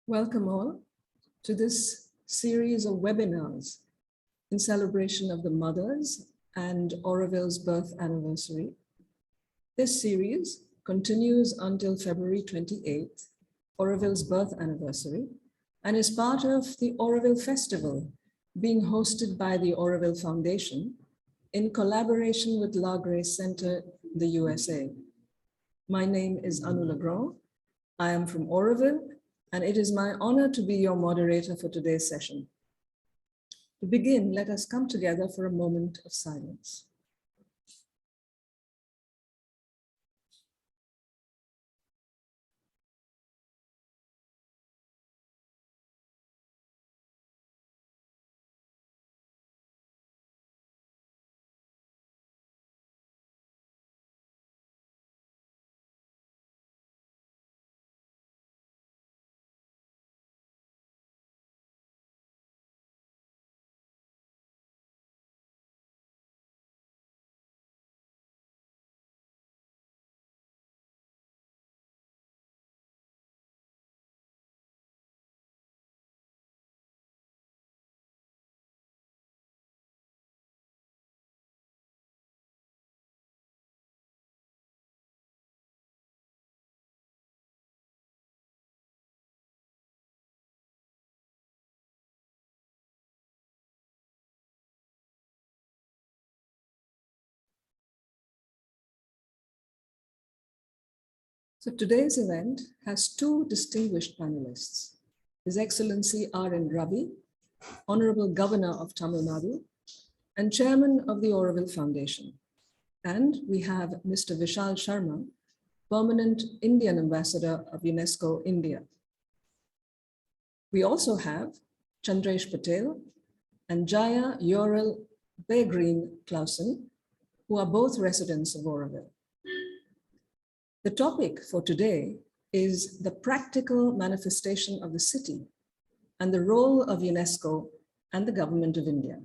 Welcome all to this series of webinars in celebration of the Mothers and Auroville's birth anniversary. This series continues until February 28th, Auroville's birth anniversary, and is part of the Auroville Festival being hosted by the Auroville Foundation in collaboration with La Grace Center, the USA. My name is Hon'ble R.N. I am from Auroville, and it is my honor to be your moderator for today's session. To begin, let us come together for a moment of silence. So today's event has two distinguished panelists, His Excellency R.N. Ravi, Honorable Governor of Tamil Nadu, and Chairman of the Auroville Foundation. And we have Mr. Vishal Sharman, Permanent Indian Ambassador of UNESCO India. We also have Chandresh Patel and Jaya Clausen, who are both residents of Auroville. The topic for today is the practical manifestation of the city and the role of UNESCO and the Government of India.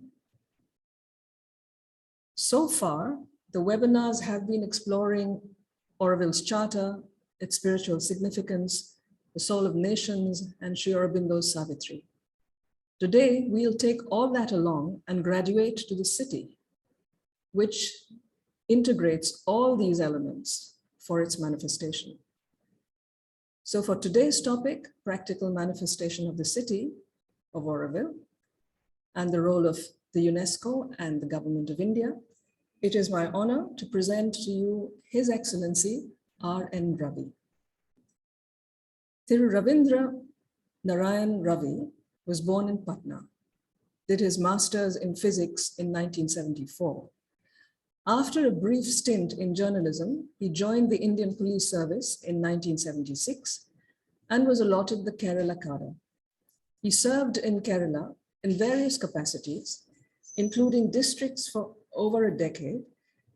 So far, the webinars have been exploring Auroville's charter, its spiritual significance, the soul of nations, and Shri Aurobindo's Savitri. Today, we'll take all that along and graduate to the city, which integrates all these elements for its manifestation. So for today's topic, practical manifestation of the city of Auroville and the role of the UNESCO and the Government of India, it is my honor to present to you His Excellency R.N. Ravi. Ravindra Narayan Ravi was born in Patna, did his master's in physics in 1974. After a brief stint in journalism, he joined the Indian Police Service in 1976 and was allotted the Kerala cadre. He served in Kerala in various capacities, including districts for over a decade,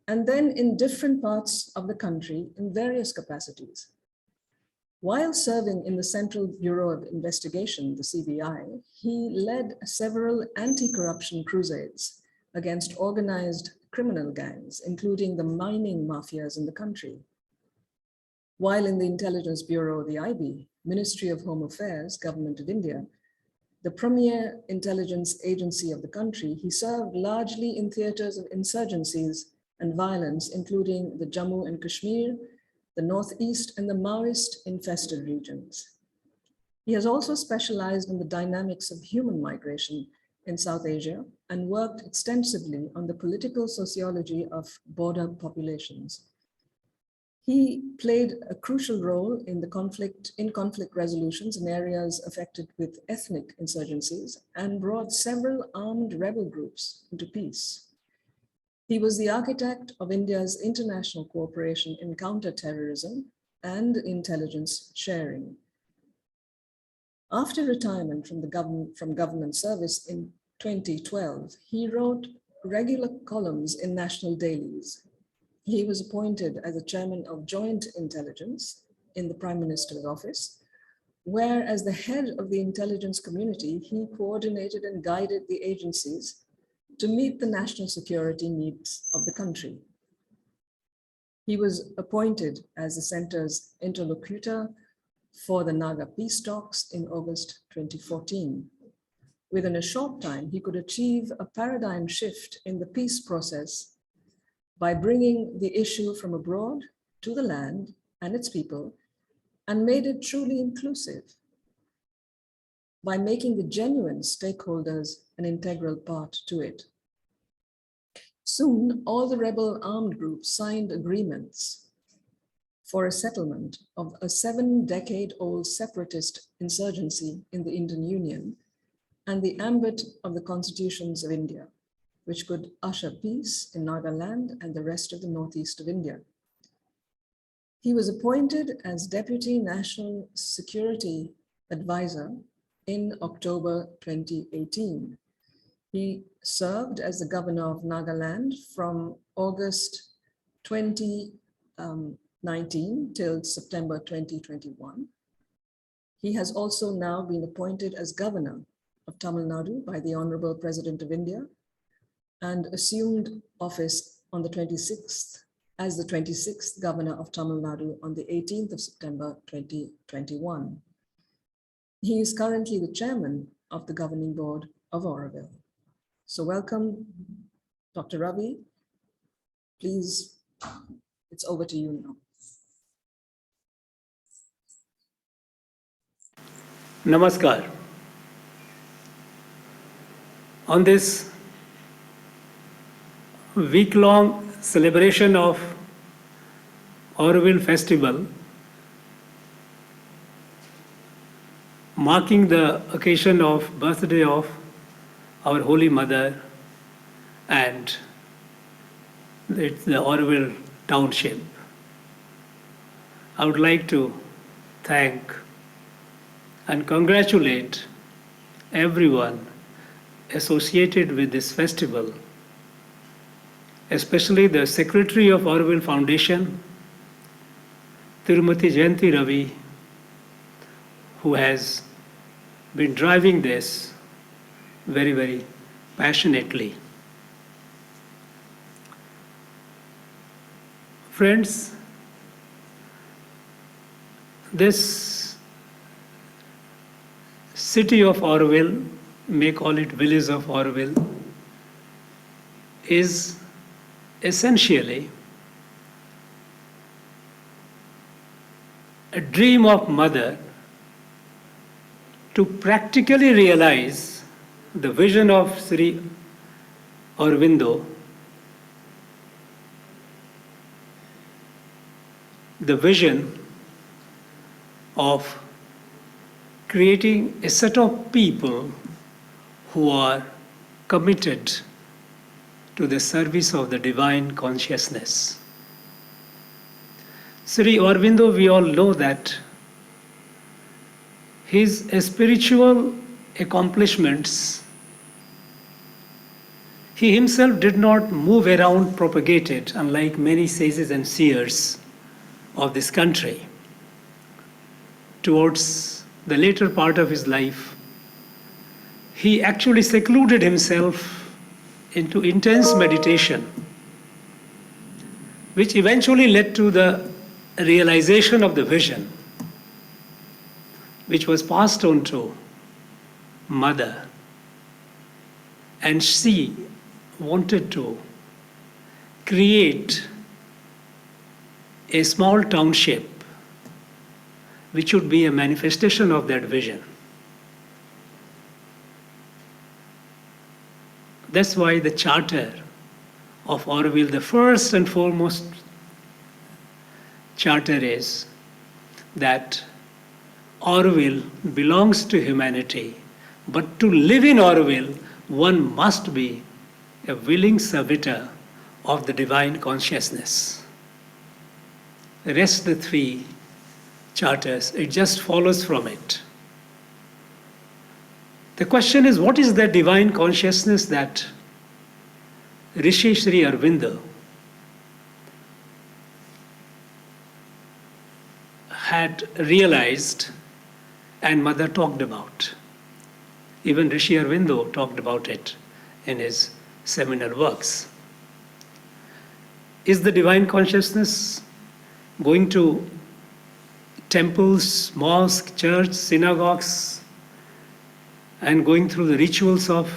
and then in different parts of the country in various capacities. While serving in the Central Bureau of Investigation, the CBI, he led several anti-corruption crusades against organized criminal gangs, including the mining mafias in the country. While in the Intelligence Bureau, the IB, Ministry of Home Affairs, Government of India, the premier intelligence agency of the country, he served largely in theaters of insurgencies and violence, including the Jammu and Kashmir, the Northeast, and the Maoist-infested regions. He has also specialized in the dynamics of human migration in South Asia and worked extensively on the political sociology of border populations. He played a crucial role in conflict resolutions in areas affected with ethnic insurgencies and brought several armed rebel groups into peace. He was the architect of India's international cooperation in counter-terrorism and intelligence sharing. After retirement from government service in 2012, he wrote regular columns in national dailies. He was appointed as the chairman of Joint Intelligence in the Prime Minister's office, where as the head of the intelligence community, he coordinated and guided the agencies to meet the national security needs of the country. He was appointed as the center's interlocutor for the Naga peace talks in August 2014. Within a short time, he could achieve a paradigm shift in the peace process by bringing the issue from abroad to the land and its people, and made it truly inclusive by making the genuine stakeholders an integral part to it. Soon, all the rebel armed groups signed agreements for a settlement of a 7-decade-old separatist insurgency in the Indian Union and the ambit of the constitutions of India, which could usher peace in Nagaland and the rest of the northeast of India. He was appointed as Deputy National Security Advisor in October 2018. He served as the governor of Nagaland from August 2019 till September 2021. He has also now been appointed as governor of Tamil Nadu by the Honorable President of India and assumed office on the 26th as the 26th governor of Tamil Nadu on the 18th of September 2021. He is currently the chairman of the governing board of Auroville. So welcome, Dr. Ravi. Please, it's over to you now. Namaskar. On this week-long celebration of Auroville Festival, marking the occasion of birthday of our Holy Mother and it's the Auroville Township. I would like to thank and congratulate everyone associated with this festival, especially the Secretary of Auroville Foundation, Tirumati Jayanti Ravi, who has been driving this very, very passionately. Friends, this city of Auroville, may call it village of Auroville, is essentially a dream of mother to practically realize the vision of Shri Aurobindo, the vision of creating a set of people who are committed to the service of the divine consciousness. Sri Aurobindo, we all know that his spiritual accomplishments, he himself did not move around, propagate it, unlike many sages and seers of this country. Towards the later part of his life, he actually secluded himself into intense meditation, which eventually led to the realization of the vision, which was passed on to Mother. And she wanted to create a small township which would be a manifestation of that vision. That's why the charter of Auroville, the first and foremost charter is that Auroville belongs to humanity, but to live in Auroville, one must be a willing servitor of the divine consciousness. The rest, the three charters, it just follows from it. The question is, what is that divine consciousness that Rishi Shri Aurobindo had realized and Mother talked about? Even Rishi Aurobindo talked about it in his seminal works. Is the divine consciousness going to temples, mosques, churches, synagogues, and going through the rituals of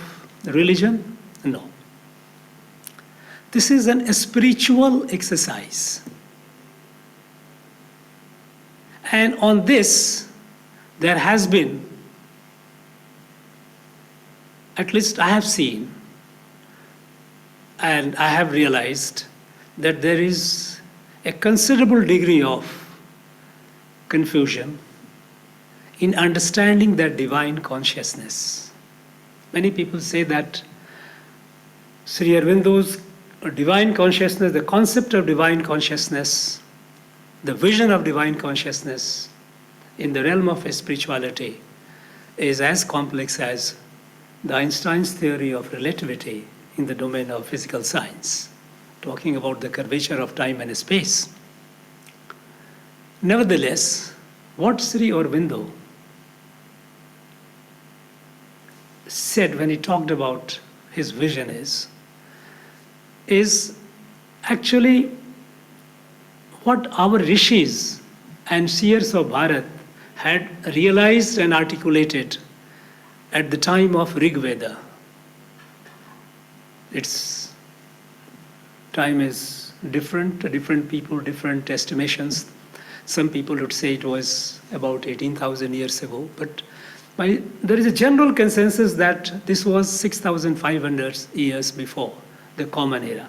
religion? No. This is a spiritual exercise. And on this, there has been, at least I have seen, and I have realized that there is a considerable degree of confusion in understanding that divine consciousness. Many people say that Sri Aurobindo's divine consciousness, the concept of divine consciousness, the vision of divine consciousness in the realm of spirituality is as complex as the Einstein's theory of relativity in the domain of physical science, talking about the curvature of time and space. Nevertheless, what Sri Aurobindo said when he talked about his vision is actually what our rishis and seers of Bharat had realized and articulated at the time of Rig Veda. Its time is different people, different estimations. Some people would say it was about 18,000 years ago, but there is a general consensus that this was 6,500 years before the Common Era.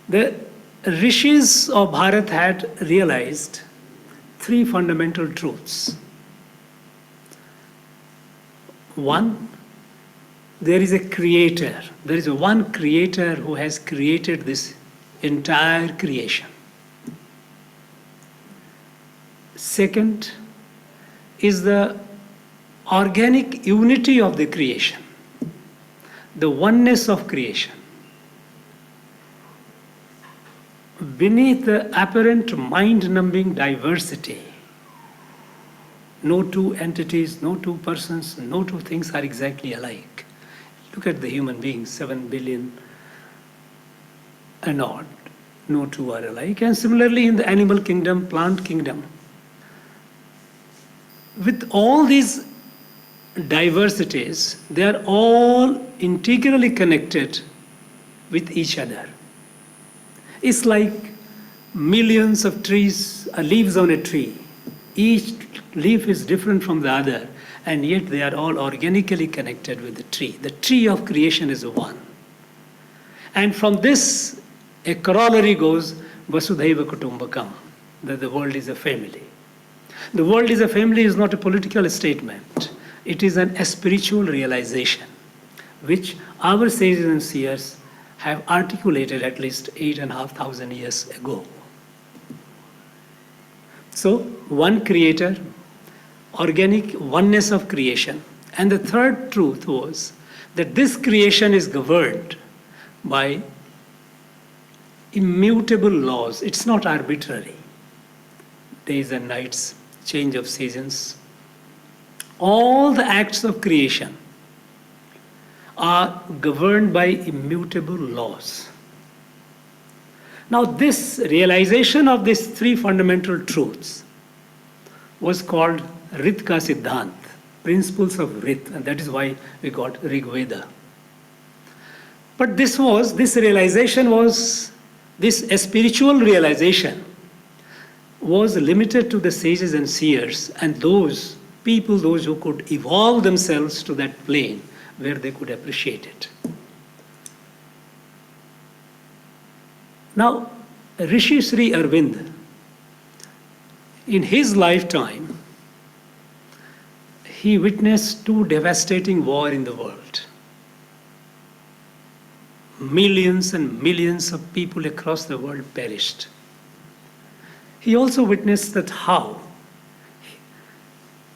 The rishis of Bharat had realized three fundamental truths. One, there is a creator. There is one creator who has created this entire creation. Second is the organic unity of the creation, the oneness of creation. Beneath the apparent mind-numbing diversity, no two entities, no two persons, no two things are exactly alike. Look at the human beings, 7 billion and odd, no two are alike. And similarly in the animal kingdom, plant kingdom, with all these diversities, they are all integrally connected with each other. It's like millions of trees, leaves on a tree. Each leaf is different from the other, and yet they are all organically connected with the tree. The tree of creation is one. And from this, a corollary goes, Vasudhaiva Kutumbakam, that the world is a family. The world is a family is not a political statement. It is a spiritual realization, which our sages and seers have articulated at least 8,500 years ago. So, one creator, organic oneness of creation. And the third truth was that this creation is governed by immutable laws. It's not arbitrary. Days and nights, change of seasons. All the acts of creation are governed by immutable laws. Now, this realization of these three fundamental truths was called Ritka Siddhant, principles of Rit, and that is why we got Rig Veda. But this spiritual realization was limited to the sages and seers and those people, those who could evolve themselves to that plane where they could appreciate it. Now, Rishi Sri Arvind, in his lifetime, he witnessed two devastating wars in the world. Millions and millions of people across the world perished. He also witnessed that how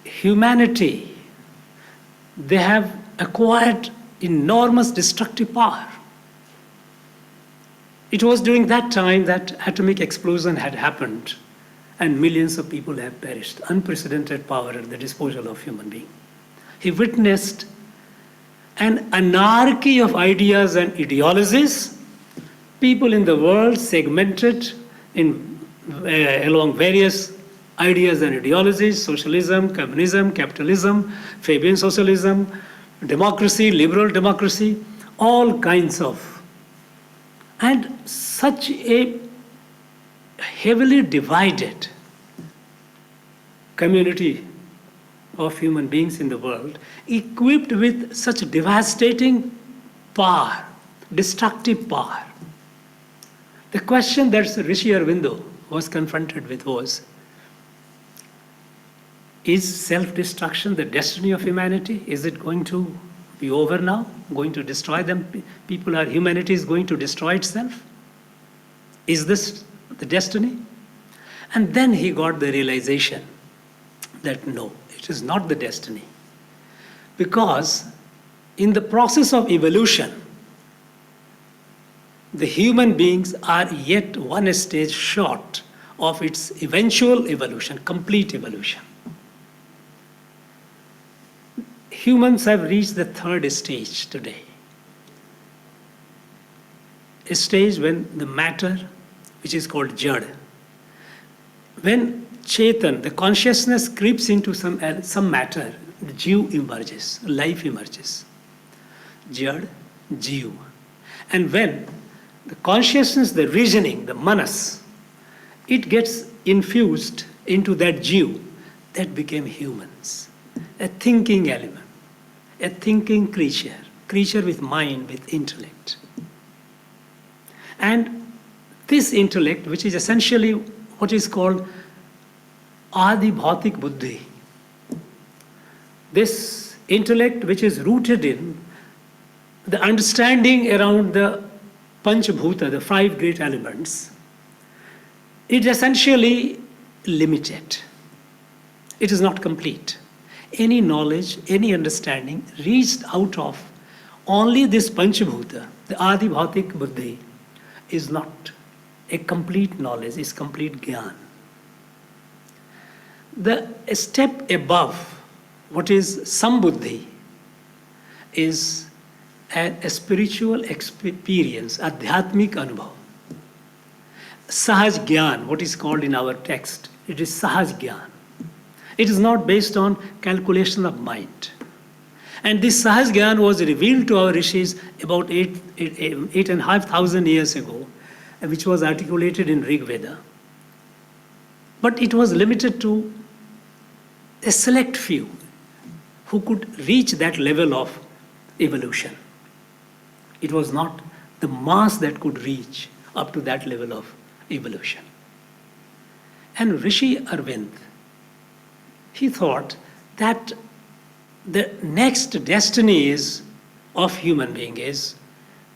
humanity, they have acquired enormous destructive power. It was during that time that atomic explosion had happened and millions of people have perished. Unprecedented power at the disposal of human being. He witnessed an anarchy of ideas and ideologies, people in the world segmented along various ideas and ideologies, socialism, communism, capitalism, Fabian socialism, democracy, liberal democracy, all kinds of. And such a heavily divided community of human beings in the world, equipped with such devastating power, destructive power. The question that Rishi Aurobindo was confronted with was, is self-destruction the destiny of humanity? Is it going to be over now? Going to destroy them? Humanity is going to destroy itself? Is this the destiny? And then he got the realization that no, it is not the destiny. Because in the process of evolution, the human beings are yet one stage short of its eventual evolution, complete evolution. Humans have reached the third stage today. A stage when the matter, which is called Jada, when Chetan, the consciousness creeps into some matter, the Jiv emerges, life emerges. Jad, Jiv. And when the consciousness, the reasoning, the manas, it gets infused into that Jiv, that became humans. A thinking element, a thinking creature with mind, with intellect. And this intellect, which is essentially what is called Adi Bhautik Buddhi, this intellect which is rooted in the understanding around the Panchabhuta, the five great elements, it is essentially limited. It is not complete. Any knowledge, any understanding reached out of only this Panchabhuta, the Adi Bhautik Buddhi, is not a complete knowledge, is complete Gyan. The step above, what is Sambuddhi, is a spiritual experience, Adhyatmik Anubhav. Sahaj Gyan, what is called in our text, it is Sahaj Gyan. It is not based on calculation of mind. And this Sahaj Gyan was revealed to our rishis about 8,500 years ago, which was articulated in Rig Veda. But it was limited to a select few who could reach that level of evolution. It was not the mass that could reach up to that level of evolution. And Rishi Arvind, he thought that the next destiny is of human being is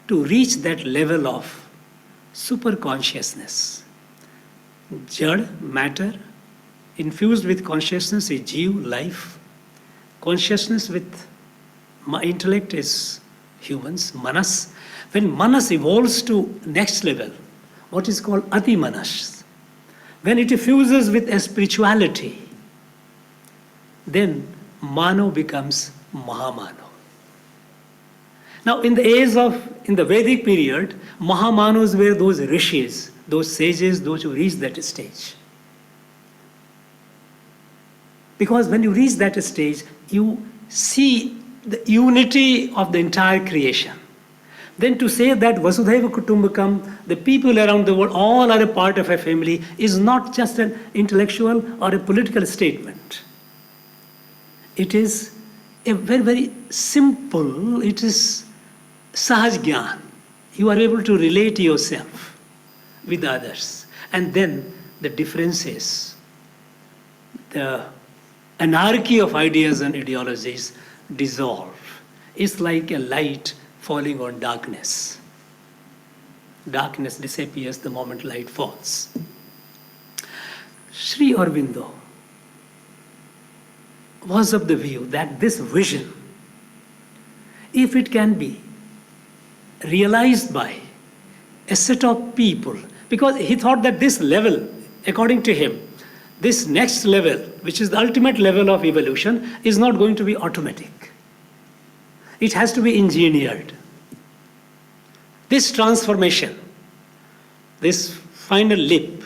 to reach that level of super consciousness. Jad, matter, infused with consciousness is Jeev, life. Consciousness with intellect is humans, manas. When manas evolves to next level, what is called ati manas, when it fuses with a spirituality, then mano becomes mahamano. Now in the Vedic period, mahamanos were those rishis, those sages, those who reached that stage. Because when you reach that stage, you see the unity of the entire creation. Then to say that Vasudhaiva Kutumbakam, the people around the world, all are a part of a family, is not just an intellectual or a political statement. It is a very, very simple, it is Sahaj Gyan. You are able to relate yourself with others. And then the differences, the anarchy of ideas and ideologies dissolve. It's like a light falling on darkness. Darkness disappears the moment light falls. Sri Aurobindo was of the view that this vision, if it can be realized by a set of people, because he thought that this level, according to him, this next level, which is the ultimate level of evolution, is not going to be automatic. It has to be engineered. This transformation, this final leap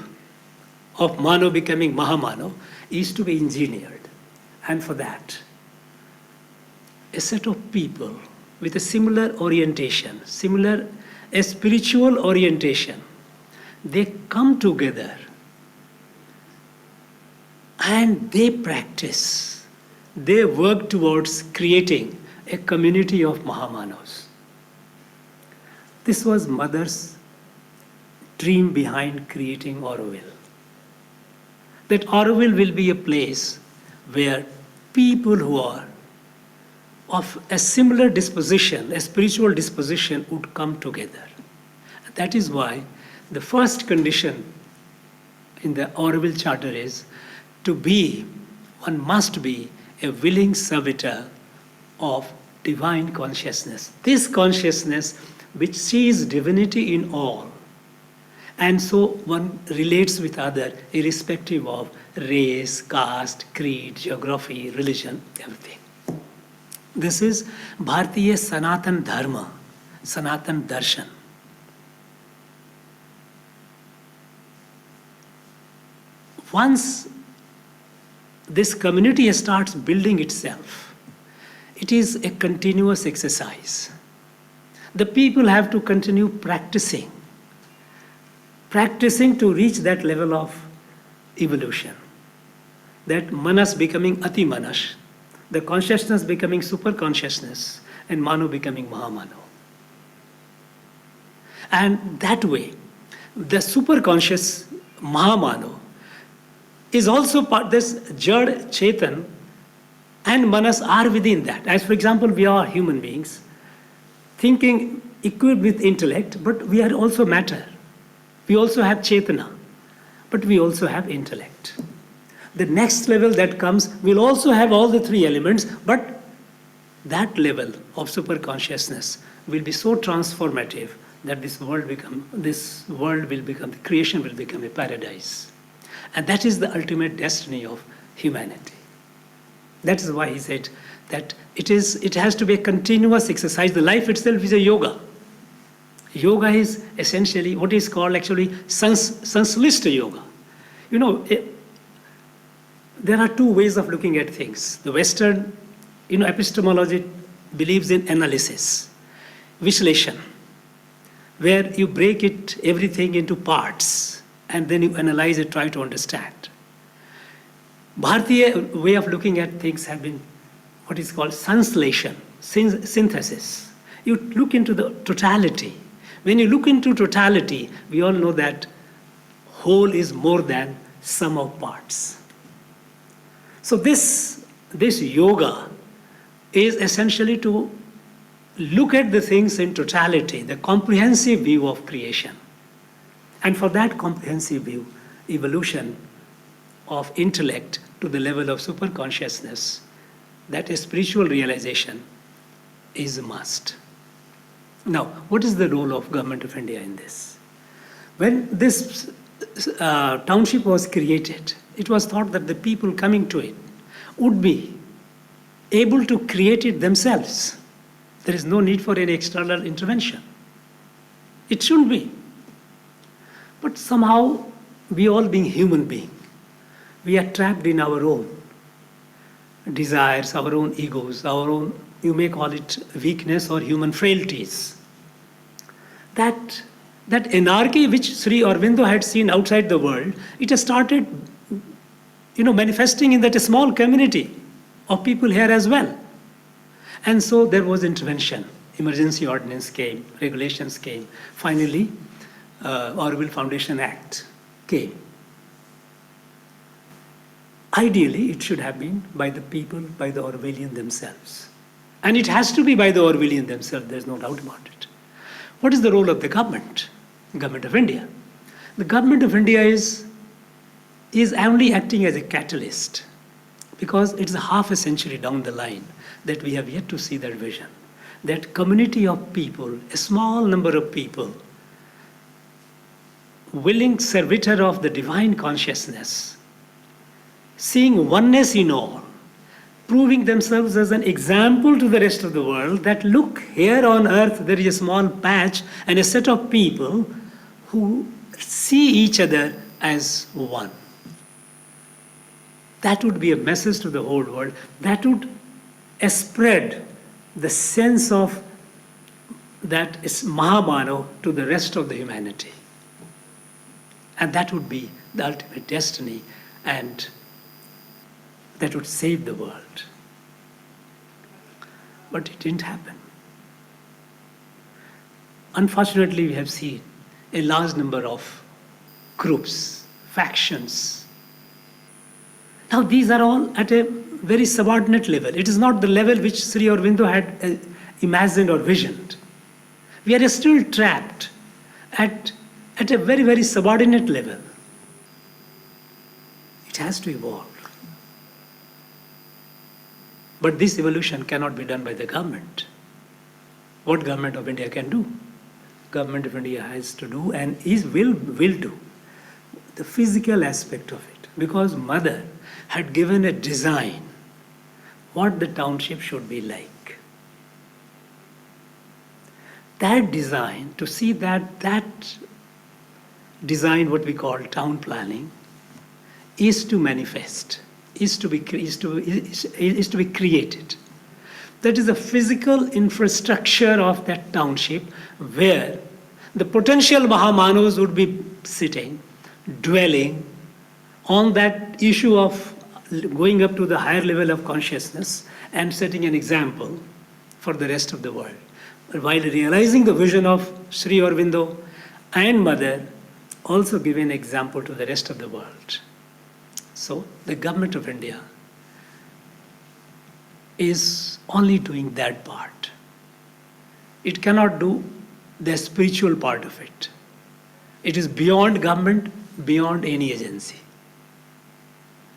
of Mano becoming Mahamano is to be engineered. And for that, a set of people with a similar orientation, a spiritual orientation, they come together and they practice, they work towards creating a community of Mahamanos. This was Mother's dream behind creating Auroville. That Auroville will be a place where people who are of a similar disposition, a spiritual disposition, would come together. That is why the first condition in the Auroville Charter is one must be a willing servitor of divine consciousness. This consciousness which sees divinity in all. And so one relates with other irrespective of race, caste, creed, geography, religion, everything. This is Bharatiya Sanatan Dharma, Sanatan Darshan. Once this community starts building itself, it is a continuous exercise. The people have to continue practicing to reach that level of evolution. That manas becoming ati manas, the consciousness becoming super consciousness, and mano becoming mahamano. And that way, the super conscious mahamano is also part, this Jad, Chetan, and Manas are within that. As for example, we are human beings, thinking equipped with intellect, but we are also matter. We also have Chetana, but we also have intellect. The next level that comes will also have all the three elements, but that level of super consciousness will be so transformative that the creation will become a paradise. And that is the ultimate destiny of humanity. That is why he said that it has to be a continuous exercise. The life itself is a yoga. Yoga is essentially what is called actually sanslishta yoga. There are two ways of looking at things. The Western, epistemology believes in analysis, Vishleshan, where you break everything into parts and then you analyze it, try to understand. Bharatiya way of looking at things have been what is called sanslation, synthesis. You look into the totality. When you look into totality, we all know that whole is more than sum of parts. So this yoga is essentially to look at the things in totality, the comprehensive view of creation. And for that comprehensive view, evolution of intellect to the level of superconsciousness, that is spiritual realization, is a must. Now, what is the role of Government of India in this? When this township was created, it was thought that the people coming to it would be able to create it themselves. There is no need for any external intervention. It shouldn't be. But somehow, we all being human beings, we are trapped in our own desires, our own egos, our own, you may call it weakness or human frailties. That anarchy which Sri Aurobindo had seen outside the world, it has started, manifesting in that small community of people here as well. And so there was intervention. Emergency ordinance came, regulations came. Finally, Auroville Foundation Act came. Ideally, it should have been by the people, by the Aurovillian themselves. And it has to be by the Aurovillian themselves, there's no doubt about it. What is the role of the government? Government of India. The Government of India is only acting as a catalyst, because it's a half a century down the line that we have yet to see that vision. That community of people, a small number of people, willing servitor of the divine consciousness, seeing oneness in all, proving themselves as an example to the rest of the world that look, here on earth there is a small patch and a set of people who see each other as one. That would be a message to the whole world. That would spread the sense of that is Mahamano to the rest of the humanity. And that would be the ultimate destiny, and that would save the world. But it didn't happen. Unfortunately, we have seen a large number of groups, factions. Now, these are all at a very subordinate level. It is not the level which Sri Aurobindo had imagined or visioned. We are still trapped at a very, very subordinate level. It has to evolve. But this evolution cannot be done by the government. What Government of India can do? Government of India has to do and will do the physical aspect of it. Because Mother had given a design what the township should be like. That design, to see that design, what we call town planning, is to manifest, is to be created. That is the physical infrastructure of that township where the potential Mahamanos would be sitting, dwelling on that issue of going up to the higher level of consciousness and setting an example for the rest of the world. But while realizing the vision of Sri Aurobindo and Mother, also give an example to the rest of the world. So the Government of India is only doing that part. It cannot do the spiritual part of it. It is beyond government, beyond any agency.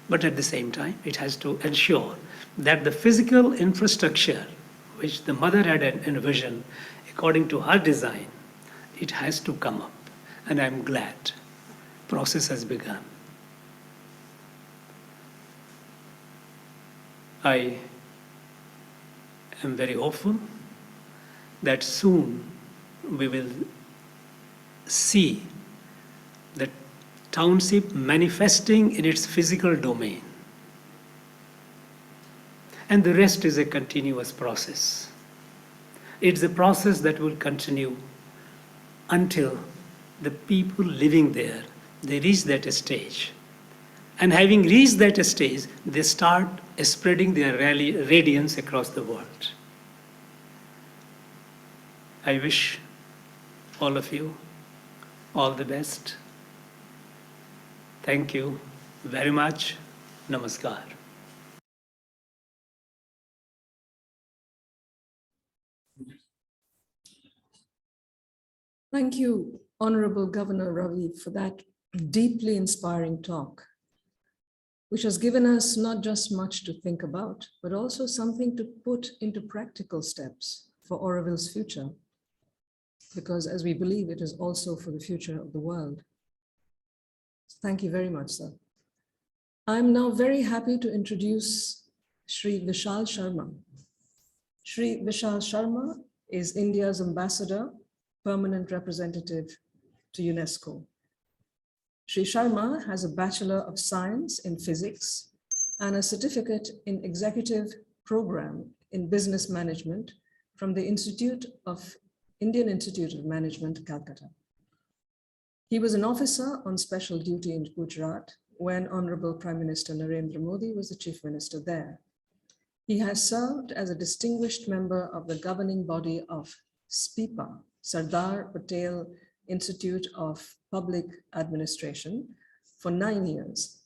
But at the same time, it has to ensure that the physical infrastructure which the Mother had envisioned according to her design, it has to come up. And I'm glad process has begun. I am very hopeful that soon we will see the township manifesting in its physical domain. And the rest is a continuous process. It's a process that will continue until the people living there, they reach that stage. And having reached that stage, they start spreading their radiance across the world. I wish all of you all the best. Thank you very much. Namaskar. Thank you, Honorable Governor Ravi, for that deeply inspiring talk, which has given us not just much to think about, but also something to put into practical steps for Auroville's future, because as we believe, it is also for the future of the world. Thank you very much, sir. I'm now very happy to introduce Shri Vishal Sharma. Shri Vishal Sharma is India's ambassador, permanent representative to UNESCO. Shri Sharma has a Bachelor of Science in Physics and a certificate in Executive Program in Business Management from the Indian Institute of Management, Calcutta. He was an officer on special duty in Gujarat when Honorable Prime Minister Narendra Modi was the Chief Minister there. He has served as a distinguished member of the governing body of SPIPA, Sardar Patel Institute of Public Administration, for 9 years.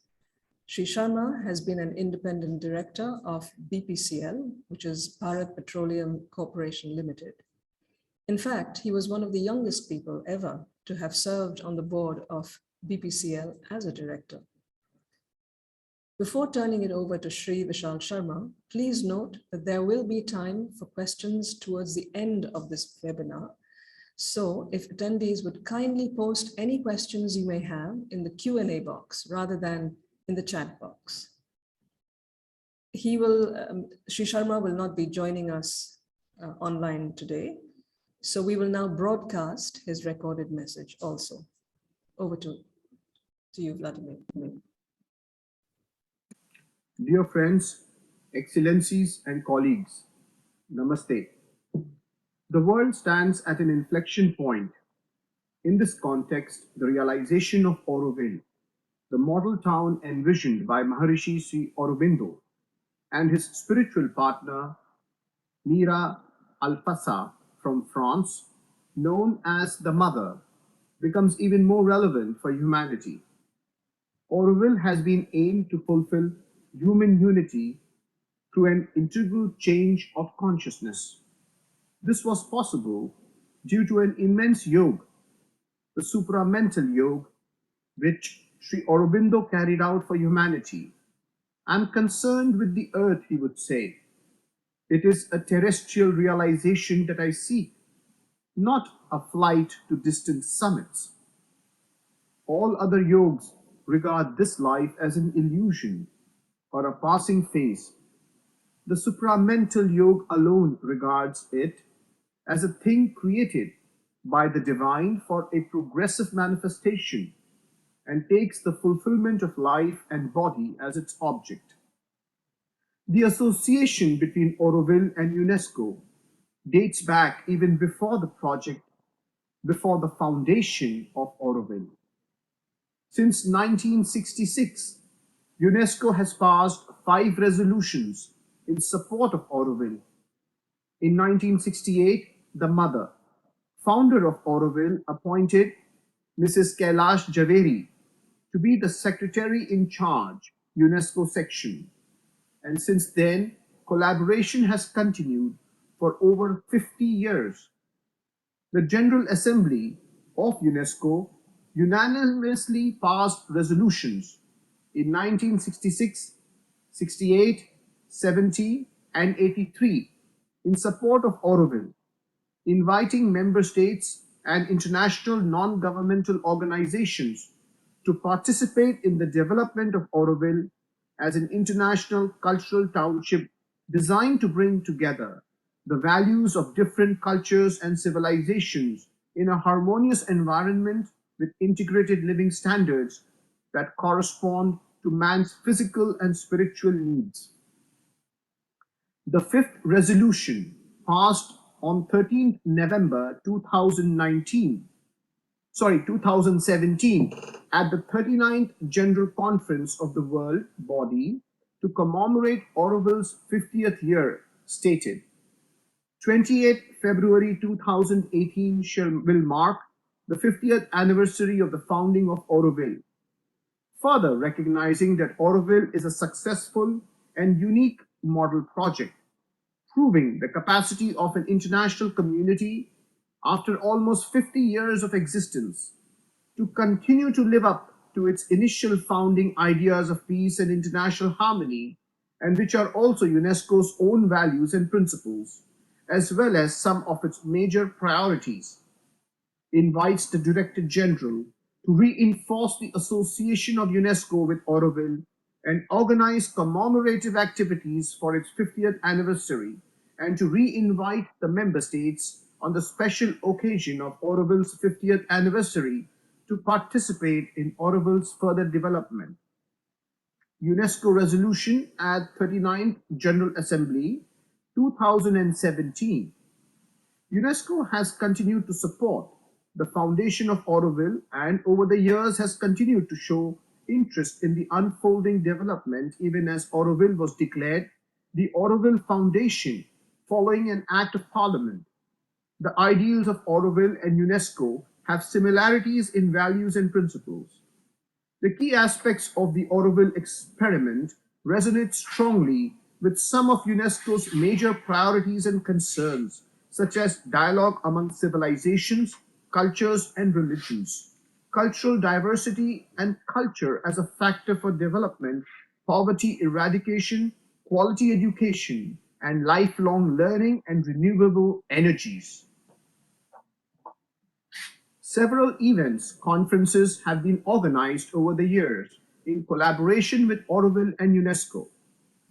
Shri Sharma has been an independent director of BPCL, which is Bharat Petroleum Corporation Limited. In fact, he was one of the youngest people ever to have served on the board of BPCL as a director. Before turning it over to Shri Vishal Sharma, please note that there will be time for questions towards the end of this webinar. So if attendees would kindly post any questions you may have in the Q&A box rather than in the chat box. Shri Sharma will not be joining us online today. So we will now broadcast his recorded message also. Over to you, Vladimir. Dear friends, excellencies and colleagues, Namaste. The world stands at an inflection point. In this context, the realization of Auroville, the model town envisioned by Maharishi Sri Aurobindo and his spiritual partner, Mira Alfassa from France, known as the Mother, becomes even more relevant for humanity. Auroville has been aimed to fulfill human unity through an integral change of consciousness. This was possible due to an immense yoga, the supramental yoga, which Sri Aurobindo carried out for humanity. I'm concerned with the earth, he would say. It is a terrestrial realization that I seek, not a flight to distant summits. All other yogas regard this life as an illusion or a passing phase. The supramental yoga alone regards it as a thing created by the divine for a progressive manifestation and takes the fulfillment of life and body as its object. The association between Auroville and UNESCO dates back even before the project, before the foundation of Auroville. Since 1966, UNESCO has passed 5 resolutions in support of Auroville. In 1968, the mother, founder of Auroville, appointed Mrs. Kailash Javeri to be the secretary in charge, UNESCO section. And since then, collaboration has continued for over 50 years. The General Assembly of UNESCO unanimously passed resolutions in 1966, 68, 70, and 83 in support of Auroville, inviting member states and international non-governmental organizations to participate in the development of Auroville as an international cultural township designed to bring together the values of different cultures and civilizations in a harmonious environment with integrated living standards that correspond to man's physical and spiritual needs. The 5th resolution, passed on 13th November 2017 at the 39th General Conference of the World Body to commemorate Auroville's 50th year, stated, 28th February 2018 will mark the 50th anniversary of the founding of Auroville, further recognizing that Auroville is a successful and unique model project, proving the capacity of an international community after almost 50 years of existence, to continue to live up to its initial founding ideas of peace and international harmony, and which are also UNESCO's own values and principles, as well as some of its major priorities, invites the Director General to reinforce the association of UNESCO with Auroville and organize commemorative activities for its 50th anniversary, and to re-invite the member states on the special occasion of Auroville's 50th anniversary to participate in Auroville's further development. UNESCO Resolution at 39th General Assembly 2017. UNESCO has continued to support the foundation of Auroville and over the years has continued to show interest in the unfolding development even as Auroville was declared the Auroville Foundation following an act of parliament. The ideals of Auroville and UNESCO have similarities in values and principles. The key aspects of the Auroville experiment resonate strongly with some of UNESCO's major priorities and concerns, such as dialogue among civilizations, cultures, and religions, cultural diversity and culture as a factor for development, poverty eradication, quality education, and lifelong learning and renewable energies. Several events, conferences have been organized over the years in collaboration with Auroville and UNESCO.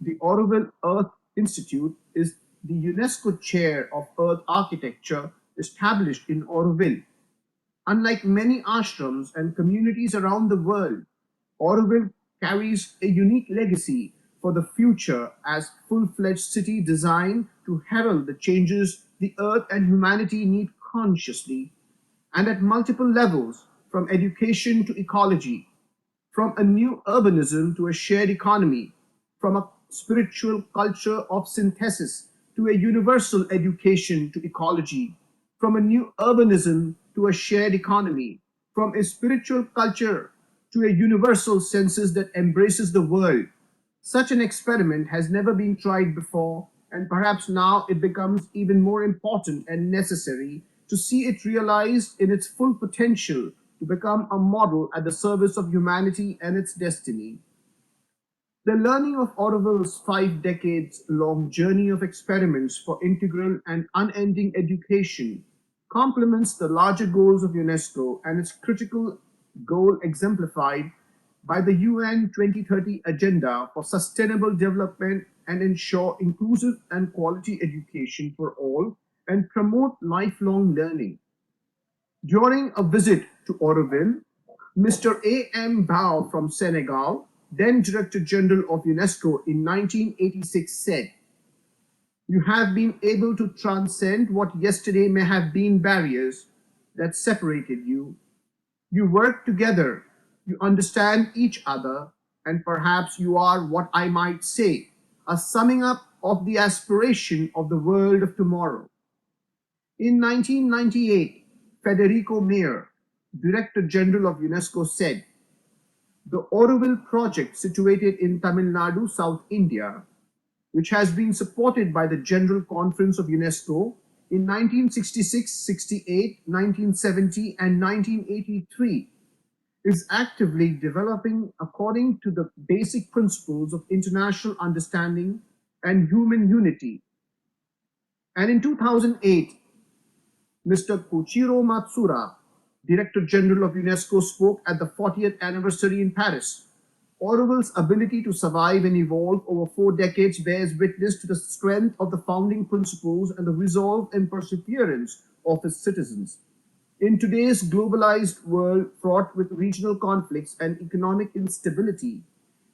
The Auroville Earth Institute is the UNESCO Chair of Earth Architecture established in Auroville. Unlike many ashrams and communities around the world, Auroville carries a unique legacy for the future as full-fledged city designed to herald the changes the Earth and humanity need consciously and at multiple levels, from education to ecology, from a new urbanism to a shared economy, from a spiritual culture of synthesis to a universal education to ecology, from a new urbanism to a shared economy, from a spiritual culture to a universal census that embraces the world. Such an experiment has never been tried before, and perhaps now it becomes even more important and necessary to see it realized in its full potential to become a model at the service of humanity and its destiny. The learning of Auroville's 5 decades long journey of experiments for integral and unending education complements the larger goals of UNESCO and its critical goal exemplified by the UN 2030 Agenda for Sustainable Development and ensure inclusive and quality education for all and promote lifelong learning. During a visit to Auroville, Mr. A.M. Bao from Senegal, then Director General of UNESCO in 1986 said, "You have been able to transcend what yesterday may have been barriers that separated you. You work together, you understand each other, and perhaps you are what I might say, a summing up of the aspiration of the world of tomorrow." In 1998, Federico Mayer, Director General of UNESCO, said, "The Auroville project, situated in Tamil Nadu, South India, which has been supported by the General Conference of UNESCO in 1966, 68, 1970, and 1983, is actively developing according to the basic principles of international understanding and human unity." And in 2008, Mr. Koichiro Matsuura, Director General of UNESCO, spoke at the 40th anniversary in Paris. Auroville's ability to survive and evolve over 4 decades bears witness to the strength of the founding principles and the resolve and perseverance of its citizens. In today's globalized world fraught with regional conflicts and economic instability,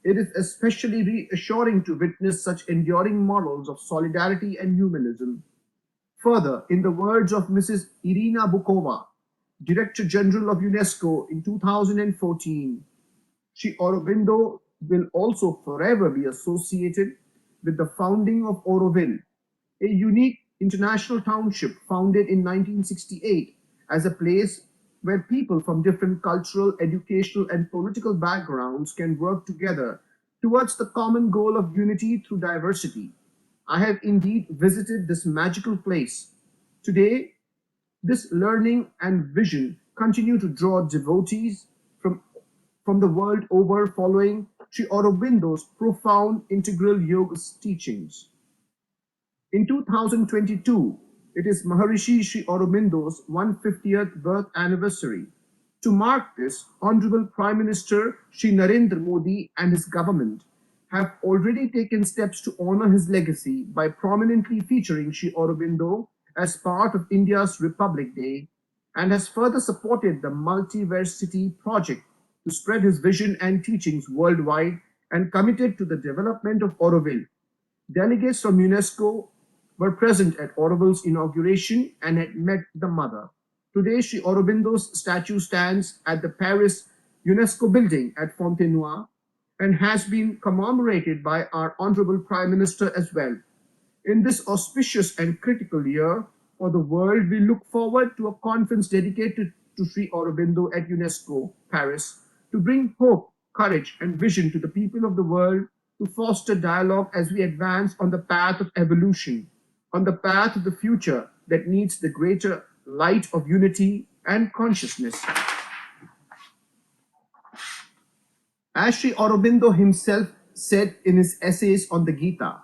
it is especially reassuring to witness such enduring models of solidarity and humanism. Further, in the words of Mrs. Irina Bukova, Director General of UNESCO in 2014, Shri Aurobindo will also forever be associated with the founding of Auroville, a unique international township founded in 1968 as a place where people from different cultural, educational, and political backgrounds can work together towards the common goal of unity through diversity. I have indeed visited this magical place. Today, This learning and vision continue to draw devotees from the world over following Sri Aurobindo's profound integral yoga teachings. In 2022, it is Maharishi Sri Aurobindo's 150th birth anniversary. To mark this, Honorable Prime Minister Shri Narendra Modi and his government have already taken steps to honor his legacy by prominently featuring Sri Aurobindo as part of India's Republic Day, and has further supported the Multiversity project to spread his vision and teachings worldwide, and committed to the development of Auroville. Delegates from UNESCO were present at Auroville's inauguration and had met the mother. Today, Sri Aurobindo's statue stands at the Paris UNESCO building at Fontenoy and has been commemorated by our Honorable Prime Minister as well. In this auspicious and critical year for the world, we look forward to a conference dedicated to Sri Aurobindo at UNESCO Paris to bring hope, courage, and vision to the people of the world, to foster dialogue as we advance on the path of evolution, on the path of the future that needs the greater light of unity and consciousness. As Sri Aurobindo himself said in his essays on the Gita,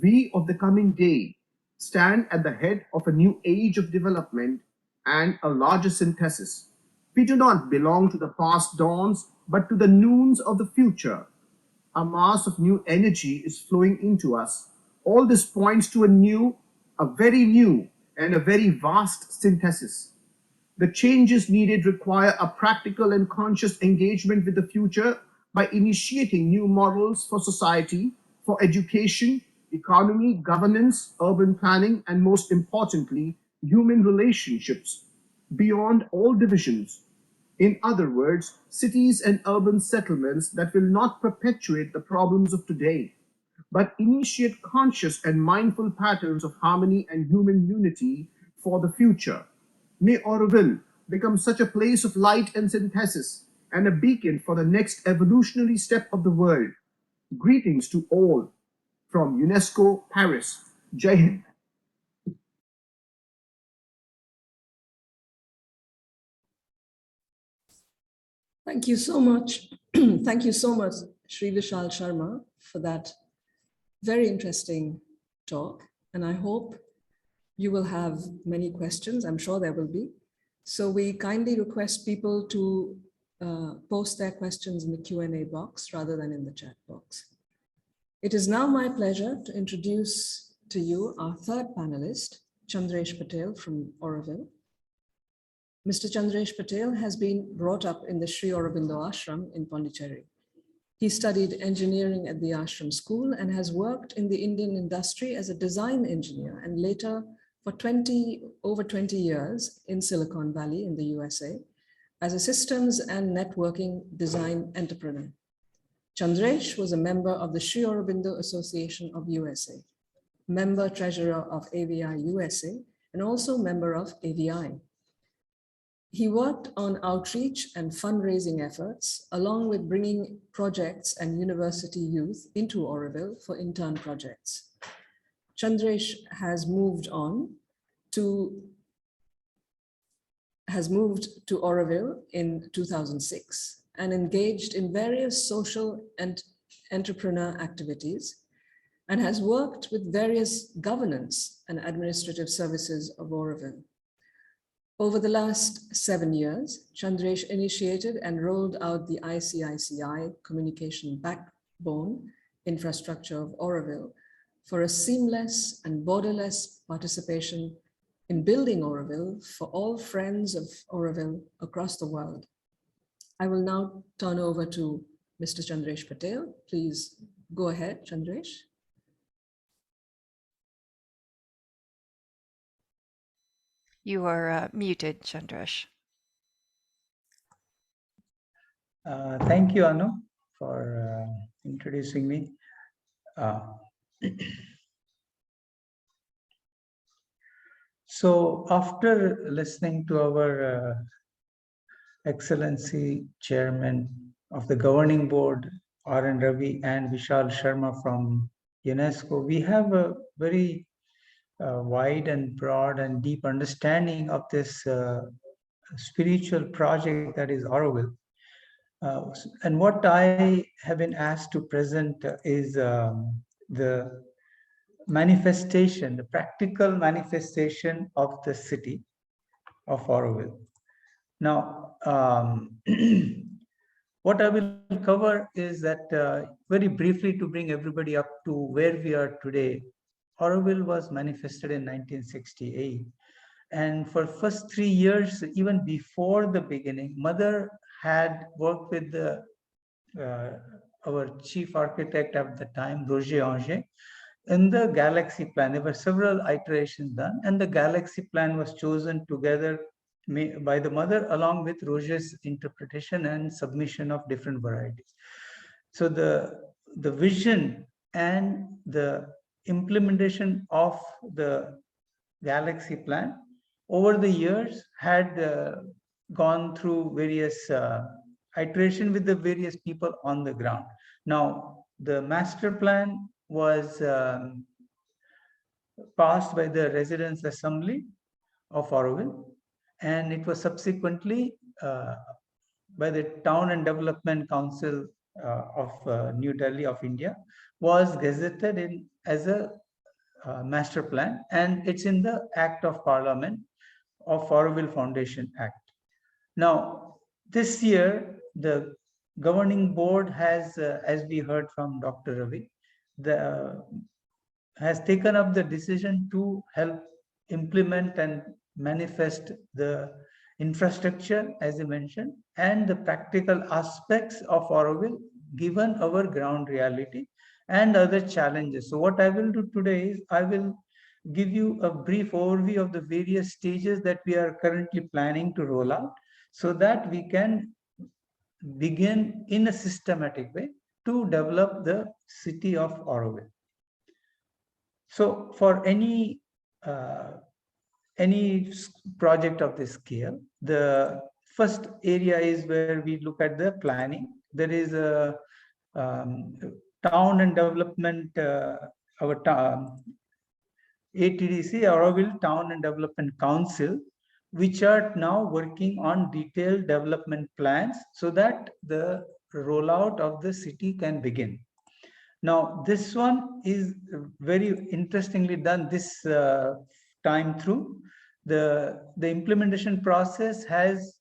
we of the coming day stand at the head of a new age of development and a larger synthesis. We do not belong to the past dawns, but to the noons of the future. A mass of new energy is flowing into us. All this points to a very new, and a very vast synthesis. The changes needed require a practical and conscious engagement with the future by initiating new models for society, for education, economy, governance, urban planning, and most importantly, human relationships beyond all divisions. In other words, cities and urban settlements that will not perpetuate the problems of today, but initiate conscious and mindful patterns of harmony and human unity for the future. May Auroville become such a place of light and synthesis and a beacon for the next evolutionary step of the world. Greetings to all from UNESCO Paris. Jai Hind. Thank you so much. Thank you so much, Shri Vishal Sharma, for that very interesting talk. And I hope you will have many questions. I'm sure there will be. So we kindly request people to post their questions in the Q&A box rather than in the chat box. It is now my pleasure to introduce to you our third panelist, Chandresh Patel from Auroville. Mr. Chandresh Patel has been brought up in the Sri Aurobindo Ashram in Pondicherry. He studied engineering at the Ashram School and has worked in the Indian industry as a design engineer, and later for over 20 years in Silicon Valley in the USA as a systems and networking design entrepreneur. Chandresh was a member of the Sri Aurobindo Association of USA, member treasurer of AVI USA, and also member of AVI. He worked on outreach and fundraising efforts, along with bringing projects and university youth into Auroville for intern projects. Chandresh has moved to Auroville in 2006 and engaged in various social and entrepreneur activities, and has worked with various governance and administrative services of Auroville. Over the last 7 years, Chandresh initiated and rolled out the ICICI communication backbone infrastructure of Auroville for a seamless and borderless participation in building Auroville for all friends of Auroville across the world. I will now turn over to Mr. Chandresh Patel. Please go ahead, Chandresh. You are muted, Chandresh. Thank you, Anu, for introducing me. So after listening to our Excellency Chairman of the Governing Board, R.N. Ravi, and Vishal Sharma from UNESCO, we have a very wide and broad and deep understanding of this spiritual project that is Auroville. And what I have been asked to present is the manifestation, the practical manifestation of the city of Auroville. Now, what I will cover is that very briefly to bring everybody up to where we are today. Auroville was manifested in 1968. And for first 3 years, even before the beginning, Mother had worked with our chief architect at the time, Roger Auger, in the galaxy plan. There were several iterations done, and the galaxy plan was chosen together by the Mother along with Roger's interpretation and submission of different varieties. So the vision and the implementation of the galaxy plan over the years had gone through various iteration with the various people on the ground. Now, the master plan was passed by the Residence Assembly of Auroville, and it was subsequently by the Town and Development Council of New Delhi of India, was gazetted in as a master plan, and it's in the Act of Parliament of Auroville Foundation Act. Now, this year, the governing board has, as we heard from Dr. Ravi, has taken up the decision to help implement and manifest the infrastructure, as you mentioned, and the practical aspects of Auroville, given our ground reality and other challenges. So what I will do today is I will give you a brief overview of the various stages that we are currently planning to roll out, so that we can begin in a systematic way to develop the city of Auroville. So for any project of this scale, the first area is where we look at the planning. There is a town and development, our ATDC, Auroville Town and Development Council, which are now working on detailed development plans so that the rollout of the city can begin. Now, this one is very interestingly done this time through. The implementation process has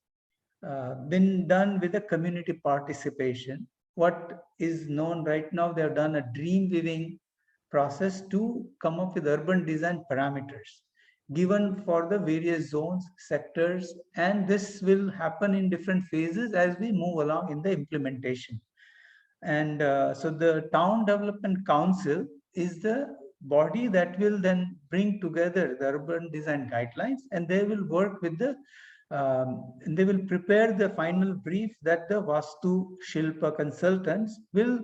been done with a community participation. What is known right now, they have done a dream weaving process to come up with urban design parameters given for the various zones, sectors, and this will happen in different phases as we move along in the implementation. And so the Town Development Council is the body that will then bring together the urban design guidelines, and they will work with the and they will prepare the final brief that the Vastu Shilpa consultants will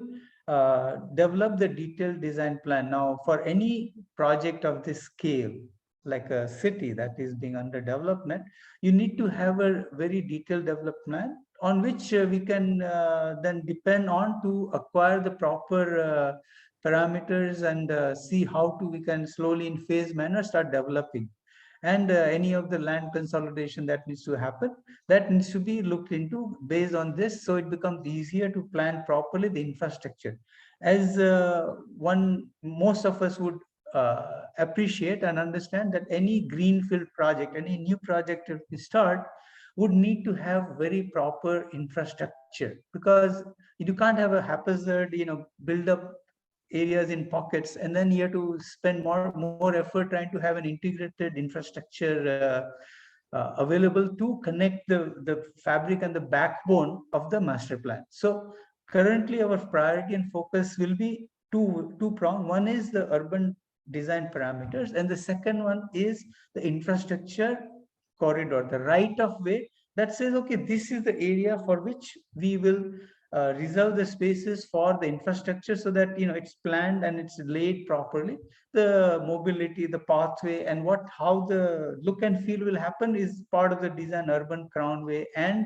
develop the detailed design plan. Now, for any project of this scale, like a city that is being under development, you need to have a very detailed development plan on which we can then depend on to acquire the proper parameters and see how we can slowly in phase manner start developing. And any of the land consolidation that needs to happen, that needs to be looked into based on this, so it becomes easier to plan properly the infrastructure. As most of us would appreciate and understand that any greenfield project, any new project that we start, would need to have very proper infrastructure, because you can't have a haphazard, build up areas in pockets, and then you have to spend more effort trying to have an integrated infrastructure available to connect the fabric and the backbone of the master plan. So currently our priority and focus will be two-pronged. One is the urban design parameters, and the second one is the infrastructure corridor, the right of way that says, okay, this is the area for which we will reserve the spaces for the infrastructure, so that it's planned and it's laid properly. The mobility, the pathway, and how the look and feel will happen is part of the design urban crownway and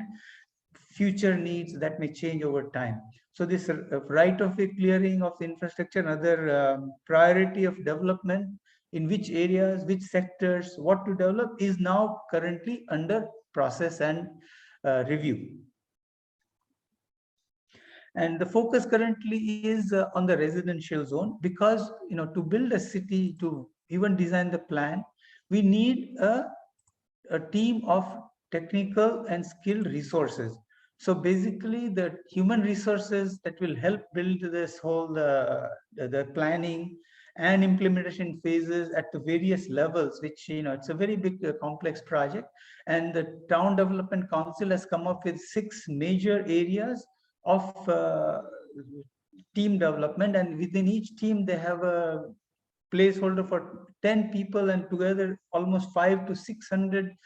future needs that may change over time. So this right of way clearing of the infrastructure, another priority of development in which areas, which sectors, what to develop is now currently under process and review. And the focus currently is on the residential zone, because to build a city, to even design the plan, we need a team of technical and skilled resources. So basically, the human resources that will help build this whole the planning and implementation phases at the various levels, which it's a very big complex project. And the Town Development Council has come up with 6 major areas of team development, and within each team they have a placeholder for 10 people, and together almost 500 to 600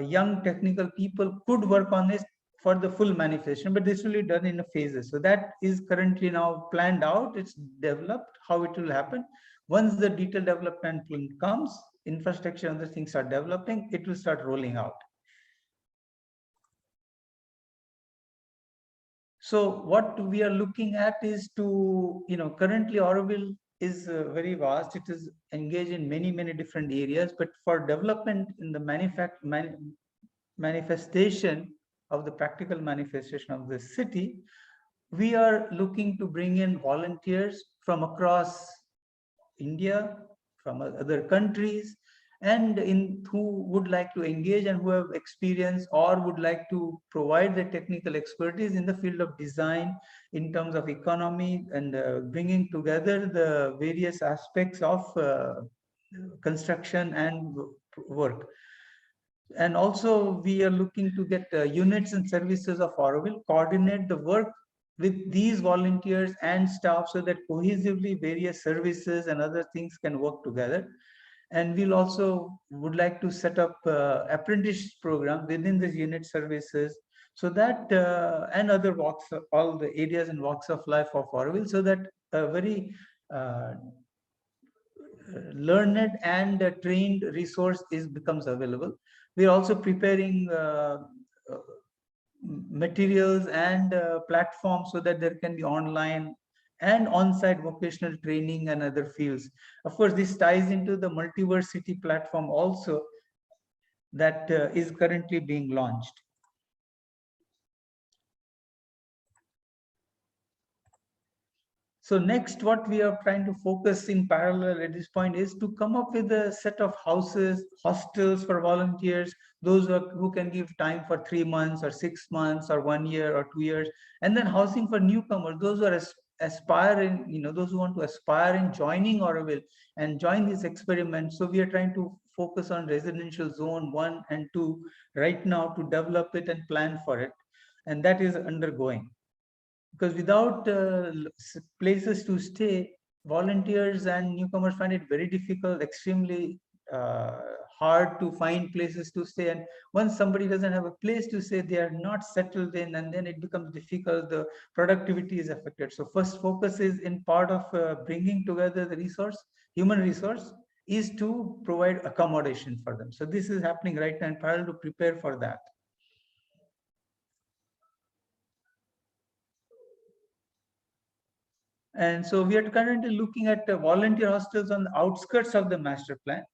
young technical people could work on this for the full manifestation, but this will be done in phases. So that is currently now planned out, it's developed how it will happen. Once the detailed development plan comes, infrastructure and other things are developing, it will start rolling out. So what we are looking at is to, currently Auroville is very vast. It is engaged in many, many different areas, but for development in the manifestation of the practical manifestation of the city, we are looking to bring in volunteers from across India, from other countries, and who would like to engage and who have experience or would like to provide the technical expertise in the field of design in terms of economy, and bringing together the various aspects of construction and work. And also we are looking to get units and services of Auroville, coordinate the work with these volunteers and staff so that cohesively various services and other things can work together. And we'll also would like to set up apprentice program within these unit services, so that and other walks, all the areas and walks of life of Auroville, so that a very learned and trained resource becomes available. We're also preparing materials and platforms so that there can be online and on-site vocational training and other fields. Of course, this ties into the multiverse city platform also that is currently being launched. So next, what we are trying to focus in parallel at this point is to come up with a set of houses, hostels for volunteers, those who can give time for 3 months or 6 months or 1 year or 2 years, and then housing for newcomers, those who are aspiring, those who want to aspire in joining Auroville and join this experiment. So we are trying to focus on residential zone 1 and 2 right now to develop it and plan for it, and that is undergoing. Because without places to stay, volunteers and newcomers find it very difficult, extremely hard to find places to stay. And once somebody doesn't have a place to stay, they are not settled in, and then it becomes difficult, the productivity is affected. So first focus is in part of bringing together the resource, human resource, is to provide accommodation for them. So this is happening right now in parallel to prepare for that. And so we are currently looking at volunteer hostels on the outskirts of the master plan,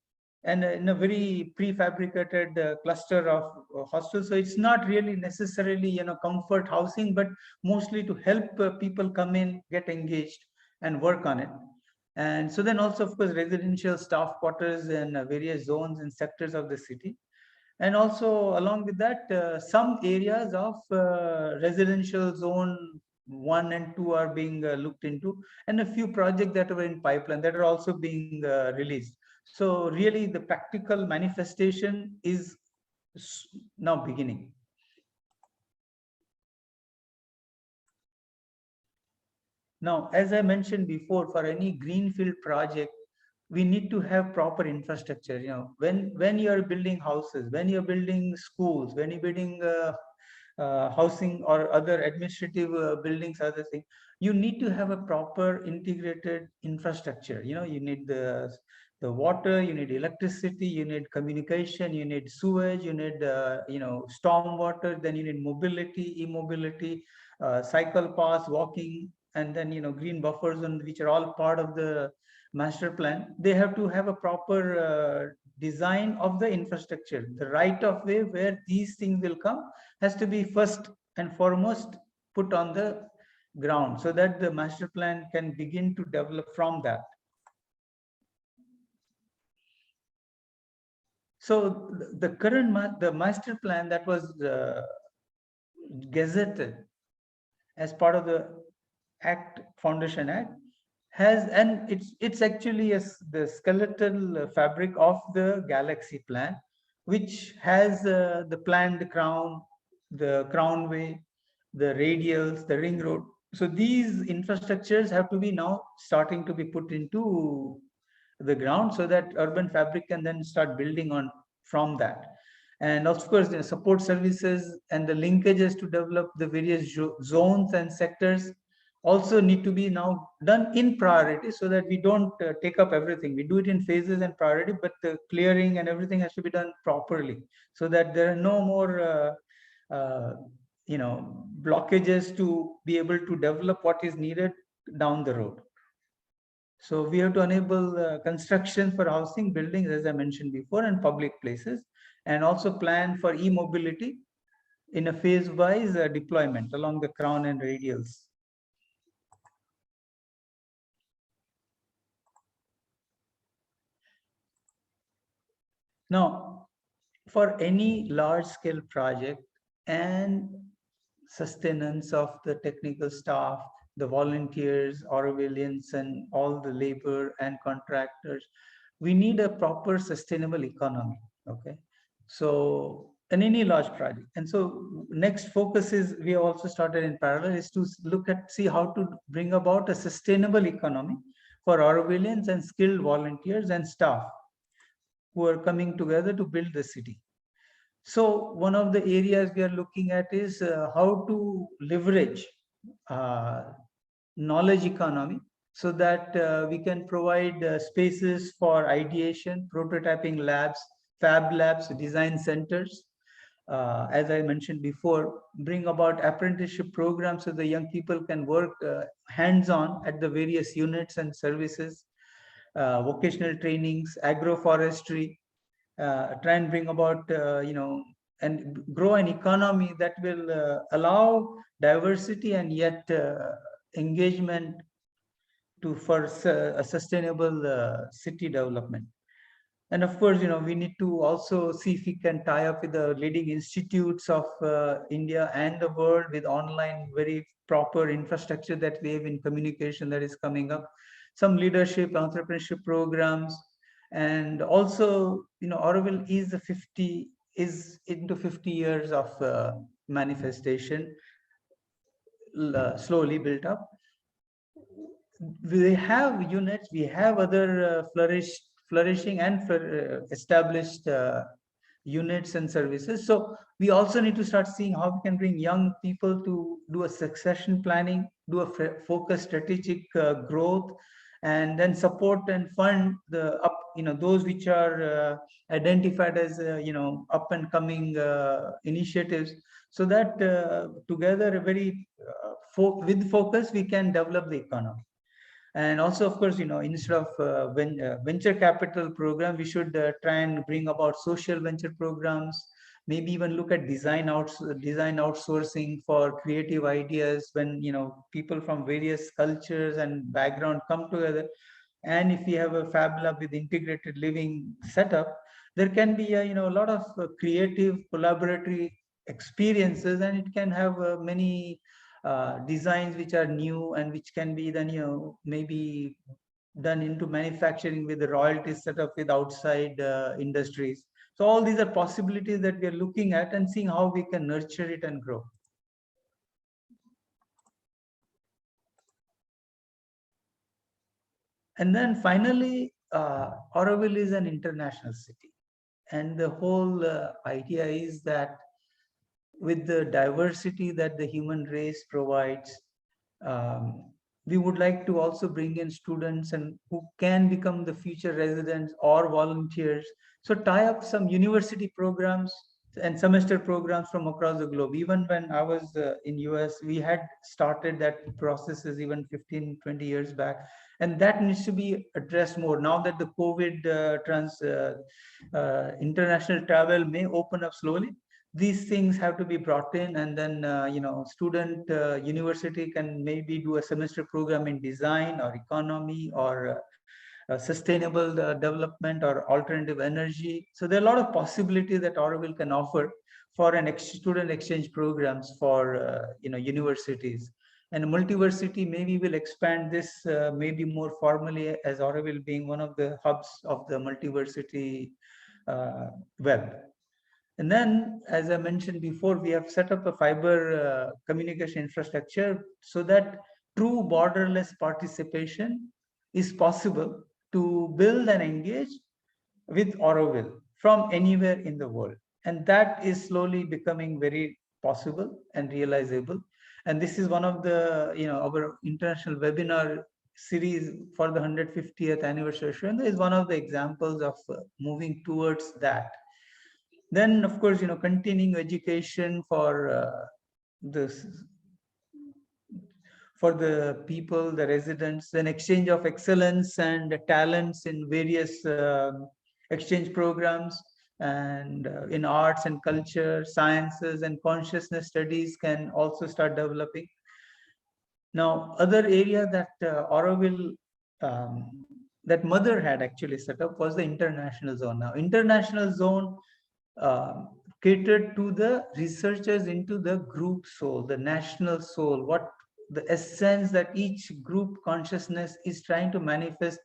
and in a very prefabricated cluster of hostels. So it's not really necessarily, comfort housing, but mostly to help people come in, get engaged and work on it. And so then also, of course, residential staff quarters in various zones and sectors of the city. And also along with that, some areas of residential zone 1 and 2 are being looked into, and a few projects that were in pipeline that are also being released. So really the practical manifestation is now beginning. Now, as I mentioned before, for any greenfield project, we need to have proper infrastructure. When you are building houses, when you're building schools, when you're building housing or other administrative buildings, other things, you need to have a proper integrated infrastructure. You need the water, you need electricity, you need communication, you need sewage, you need storm water, then you need mobility, e-mobility, cycle paths, walking, and then green buffer zones, which are all part of the master plan, they have to have a proper design of the infrastructure. The right of way where these things will come has to be first and foremost put on the ground, so that the master plan can begin to develop from that. So the current the master plan that was gazetted as part of the Foundation Act has, and it's actually the skeletal fabric of the galaxy plan, which has the planned crown, the crownway, the radials, the ring road. So these infrastructures have to be now starting to be put into the ground, so that urban fabric can then start building on from that. And of course, the support services and the linkages to develop the various zones and sectors also need to be now done in priority, so that we don't take up everything. We do it in phases and priority, but the clearing and everything has to be done properly, so that there are no more blockages to be able to develop what is needed down the road. So we have to enable construction for housing, buildings, as I mentioned before, and public places, and also plan for e-mobility in a phase-wise deployment along the crown and radials. Now, for any large-scale project and sustenance of the technical staff, the volunteers, Aurovillians, and all the labor and contractors, we need a proper sustainable economy. Okay, so in any large project, and so next focus is, we have also started in parallel, is to see how to bring about a sustainable economy for Aurovillians and skilled volunteers and staff who are coming together to build the city. So one of the areas we are looking at is how to leverage knowledge economy, so that we can provide spaces for ideation, prototyping labs, fab labs, design centers. As I mentioned before, bring about apprenticeship programs so the young people can work hands-on at the various units and services, vocational trainings, agroforestry, try and bring about, and grow an economy that will allow diversity and yet engagement for a sustainable city development. And of course, we need to also see if we can tie up with the leading institutes of India and the world with online, very proper infrastructure that we have in communication that is coming up, some leadership, entrepreneurship programs. And also, Auroville is into 50 years of manifestation, slowly built up. We have units, we have other flourishing and established units and services. So we also need to start seeing how we can bring young people to do a succession planning, do a focused strategic growth, and then support and fund the those which are identified as up and coming initiatives, so that together very with focus we can develop the economy. And also, of course, instead of venture capital program, we should try and bring about social venture programs, maybe even look at design outsourcing for creative ideas, when people from various cultures and background come together. And if we have a fab lab with integrated living setup, there can be a lot of creative collaboratory experiences, and it can have many designs which are new and which can be then maybe done into manufacturing with the royalties set up with outside industries. So all these are possibilities that we are looking at and seeing how we can nurture it and grow. And then finally, Auroville is an international city, and the whole idea is that with the diversity that the human race provides, we would like to also bring in students and who can become the future residents or volunteers. So tie up some university programs and semester programs from across the globe. Even when I was in US, we had started that processes even 15, 20 years back. And that needs to be addressed more. Now that the COVID international travel may open up slowly, these things have to be brought in, and then student university can maybe do a semester program in design or economy or sustainable development or alternative energy. So there are a lot of possibilities that Auroville can offer for an student exchange programs for universities. And multiversity maybe will expand this maybe more formally, as Auroville being one of the hubs of the multiversity web. And then, as I mentioned before, we have set up a fiber communication infrastructure so that true borderless participation is possible to build and engage with Auroville from anywhere in the world. And that is slowly becoming very possible and realizable. And this is one of the, our international webinar series for the 150th anniversary, and is one of the examples of moving towards that. Then, of course, continuing education for for the people, the residents, then exchange of excellence and talents in various exchange programs, and in arts and culture, sciences and consciousness studies can also start developing. Now, other area that Auroville, that mother had actually set up was the international zone. Now, international zone catered to the researchers into the group soul, the national soul, what the essence that each group consciousness is trying to manifest.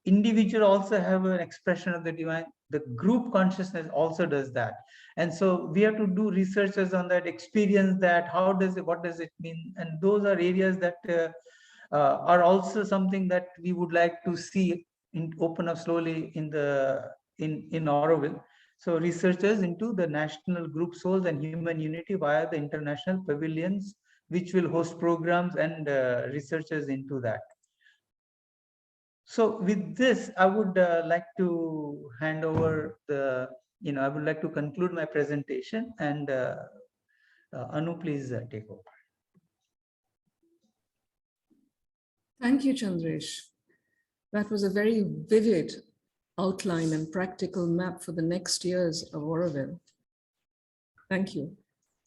Individual also have an expression of the divine. The group consciousness also does that. And so we have to do researches on that, experience that, what does it mean? And those are areas that are also something that we would like to see open up slowly in Auroville. So researchers into the national group souls and human unity via the international pavilions, which will host programs and researchers into that. So with this, I would like to hand over I would like to conclude my presentation, and Anu, please take over. Thank you, Chandresh. That was a very vivid outline and practical map for the next years of Auroville. Thank you.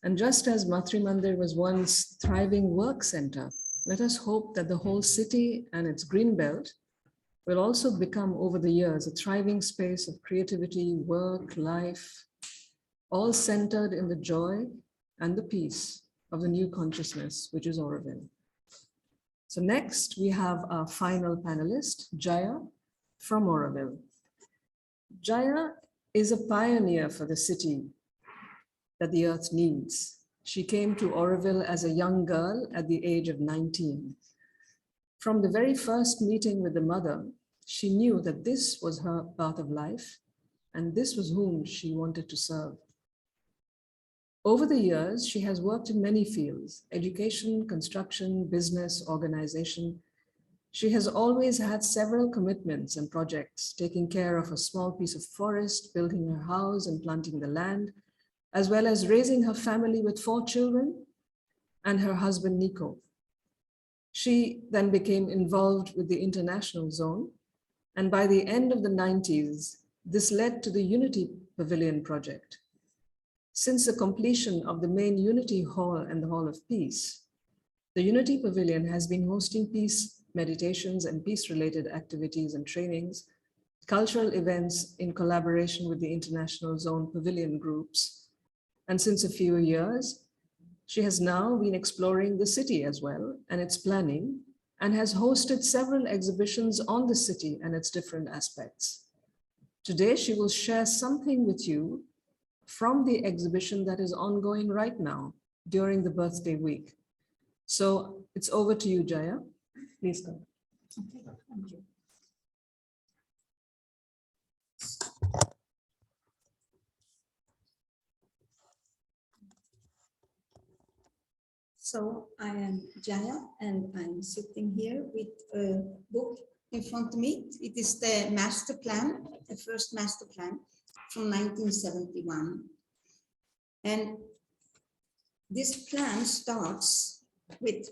And just as Matri Mandir was once a thriving work center, let us hope that the whole city and its green belt will also become over the years a thriving space of creativity, work, life, all centered in the joy and the peace of the new consciousness, which is Auroville. So next we have our final panelist, Jaya from Auroville. Jaya is a pioneer for the city that the earth needs. She came to Auroville as a young girl at the age of 19. From the very first meeting with the mother, she knew that this was her path of life and this was whom she wanted to serve. Over the years, she has worked in many fields: education, construction, business, organization. She has always had several commitments and projects, taking care of a small piece of forest, building her house and planting the land, as well as raising her family with 4 children and her husband, Nico. She then became involved with the international zone, and by the end of the 90s, this led to the Unity Pavilion project. Since the completion of the main Unity Hall and the Hall of Peace, the Unity Pavilion has been hosting peace meditations and peace-related activities and trainings, cultural events in collaboration with the International Zone Pavilion groups. And since a few years, she has now been exploring the city as well and its planning, and has hosted several exhibitions on the city and its different aspects. Today, she will share something with you from the exhibition that is ongoing right now during the birthday week. So it's over to you, Jaya. Please go. Okay, thank you. So I am Jaya, and I'm sitting here with a book in front of me. It is the master plan, the first master plan from 1971. And this plan starts with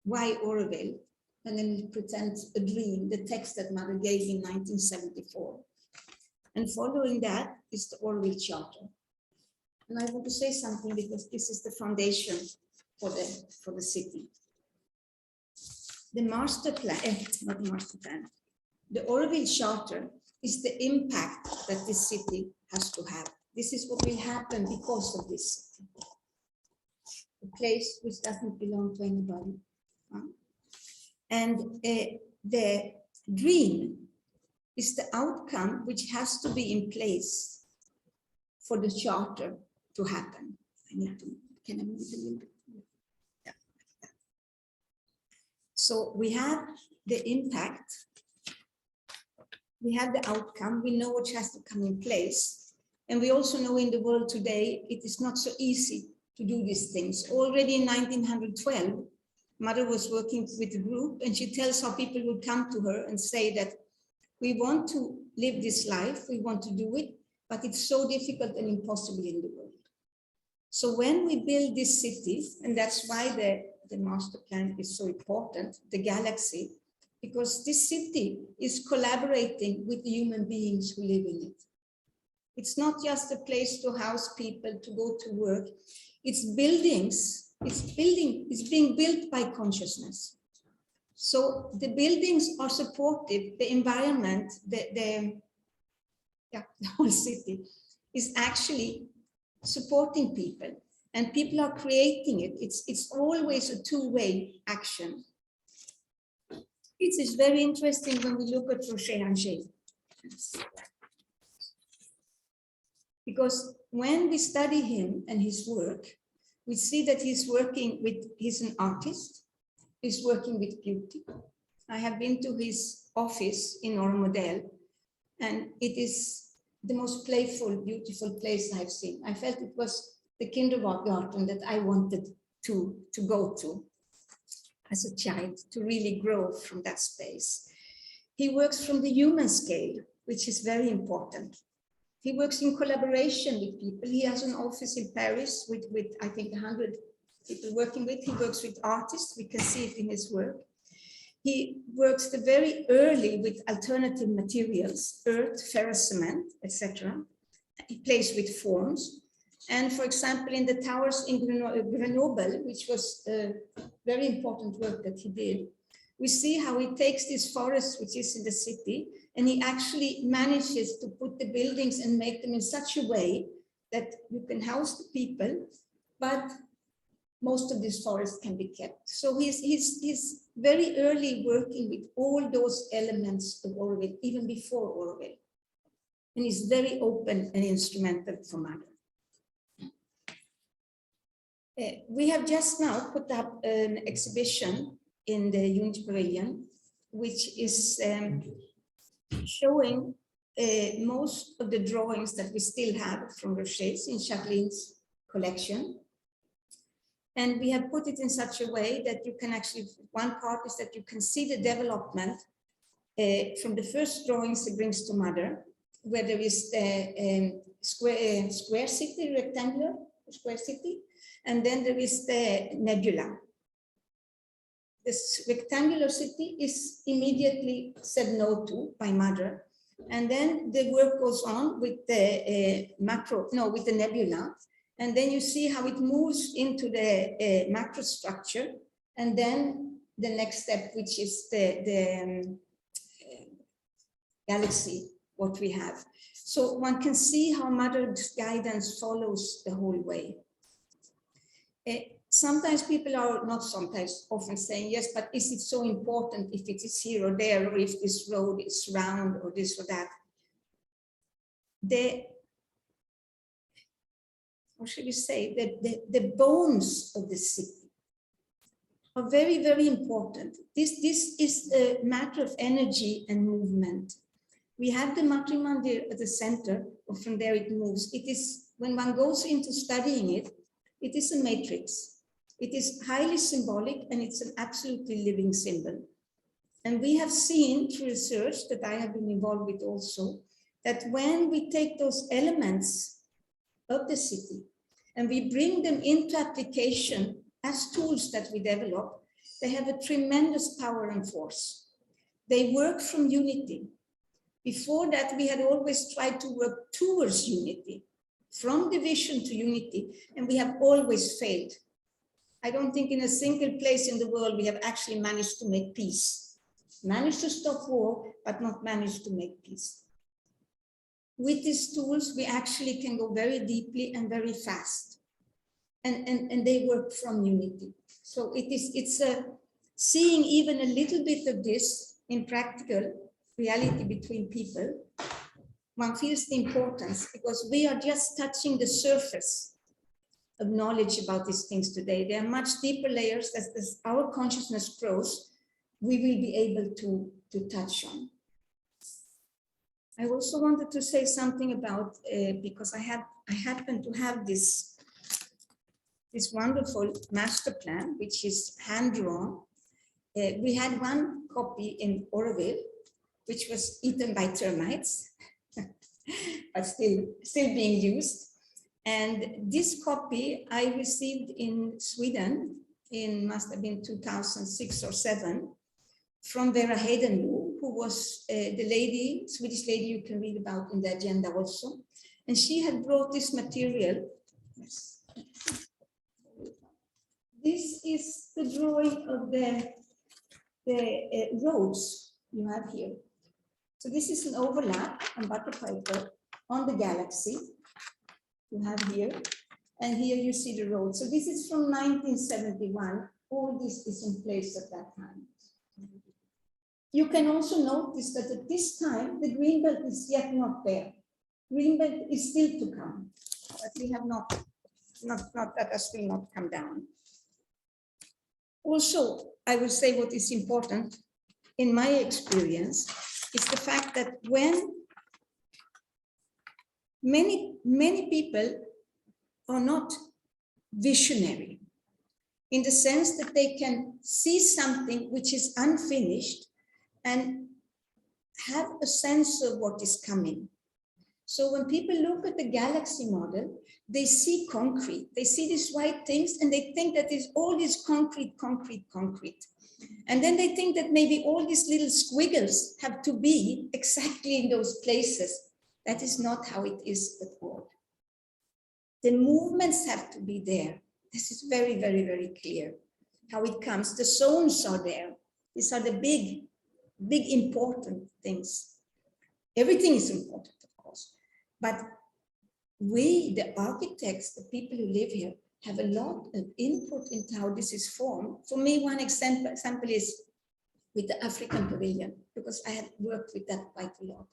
why Auroville, and then it presents a dream, the text that Mother gave in 1974. And following that is the Auroville Charter. And I want to say something because this is the foundation for the city. The master plan, not the master plan, the Auroville Charter is the impact that this city has to have. This is what will happen because of this city. A place which doesn't belong to anybody. And the dream is the outcome which has to be in place for the charter to happen. I need to, can I move it a little bit? Yeah. So we have the impact, we have the outcome, we know what has to come in place. And we also know in the world today, it is not so easy to do these things. Already in 1912, Mother was working with a group and she tells how people would come to her and say that we want to live this life, we want to do it, but it's so difficult and impossible in the world. So when we build this city, and that's why the master plan is so important, the galaxy, because this city is collaborating with the human beings who live in it. It's not just a place to house people, to go to work. It's buildings, it's being built by consciousness. So the buildings are supportive, the environment, the whole city is actually supporting people, and people are creating it. It's always a two-way action. It is very interesting when we look at Roger, because when we study him and his work, we see that he's an artist, he's working with beauty. I have been to his office in Auroville, and it is the most playful, beautiful place I've seen. I felt it was the kindergarten that I wanted to go to as a child, to really grow from that space. He works from the human scale, which is very important. He works in collaboration with people. He has an office in Paris with I think 100 people working with. He works with artists. We can see it in his work. He works very early with alternative materials, earth, ferrous cement, etc. He plays with forms. And for example, in the towers in Grenoble, which was a very important work that he did, we see how he takes this forest, which is in the city, and he actually manages to put the buildings and make them in such a way that you can house the people, but most of this forest can be kept. So he's very early working with all those elements of Auroville, even before Auroville. And he's very open and instrumental for Mother. We have just now put up an exhibition in the Unity Pavilion, which is showing most of the drawings that we still have from Rocher's in Chaplin's collection. And we have put it in such a way that you can actually, one part is that you can see the development from the first drawings he brings to Mother, where there is the square city, rectangular square city, and then there is the nebula. This rectangular city is immediately said no to by Mother. And then the work goes on with the with the nebula. And then you see how it moves into the macro structure. And then the next step, which is the galaxy, what we have. So one can see how Mother's guidance follows the whole way. Sometimes people are not sometimes often saying, yes, but is it so important if it is here or there, or if this road is round or this or that? How should we say, the bones of the city are very, very important. This is a matter of energy and movement. We have the Matrimandir at the center, and from there it moves. It is, when one goes into studying it, it is a matrix. It is highly symbolic and it's an absolutely living symbol. And we have seen through research that I have been involved with also, that when we take those elements of the city and we bring them into application as tools that we develop, They have a tremendous power and force. They work from unity. Before that, we had always tried to work towards unity, from division to unity, and we have always failed. I don't think in a single place in the world we have actually managed to make peace. Managed to stop war, but not managed to make peace. With these tools, we actually can go very deeply and very fast. And they work from unity. So it's seeing even a little bit of this in practical reality between people. One feels the importance because we are just touching the surface of knowledge about these things today. There are much deeper layers as our consciousness grows, we will be able to touch on. I also wanted to say something about, because I happen to have this wonderful master plan, which is hand-drawn. We had one copy in Auroville, which was eaten by termites, but still being used. And this copy I received in Sweden must have been 2006 or 7, from Vera Heidenlo, who was the lady, Swedish lady you can read about in the agenda also. And she had brought this material. Yes. This is the drawing of the roads you have here. So this is an overlap on butter paper on the galaxy you have here. And here you see the road. So this is from 1971. All this is in place at that time. You can also notice that at this time, the greenbelt is yet not there. Greenbelt is still to come, but we have not that has still not come down. Also, I will say what is important in my experience is the fact that when many people are not visionary in the sense that they can see something which is unfinished and have a sense of what is coming. So when people look at the galaxy model, they see concrete, they see these white things and they think that is all this concrete. And then they think that maybe all these little squiggles have to be exactly in those places. That is not how it is at all. The movements have to be there. This is very, very, very clear how it comes. The zones are there. These are the big important things. Everything is important, of course. But we, the architects, the people who live here, have a lot of input into how this is formed. For me, one example is with the African pavilion, because I have worked with that quite a lot.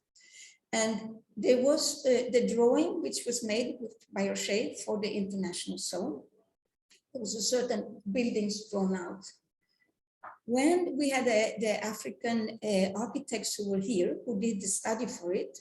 And there was the drawing which was made by Rocher for the international zone. There was a certain buildings drawn out. When we had the African architects who were here, who did the study for it,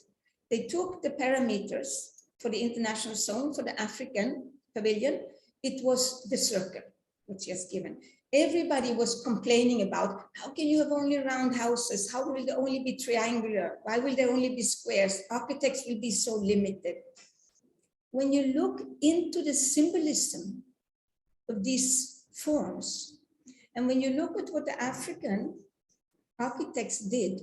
they took the parameters for the international zone, for the African pavilion. It was the circle, which is given. Everybody was complaining about, how can you have only round houses? How will they only be triangular? Why will there only be squares? Architects will be so limited. When you look into the symbolism of these forms, and when you look at what the African architects did,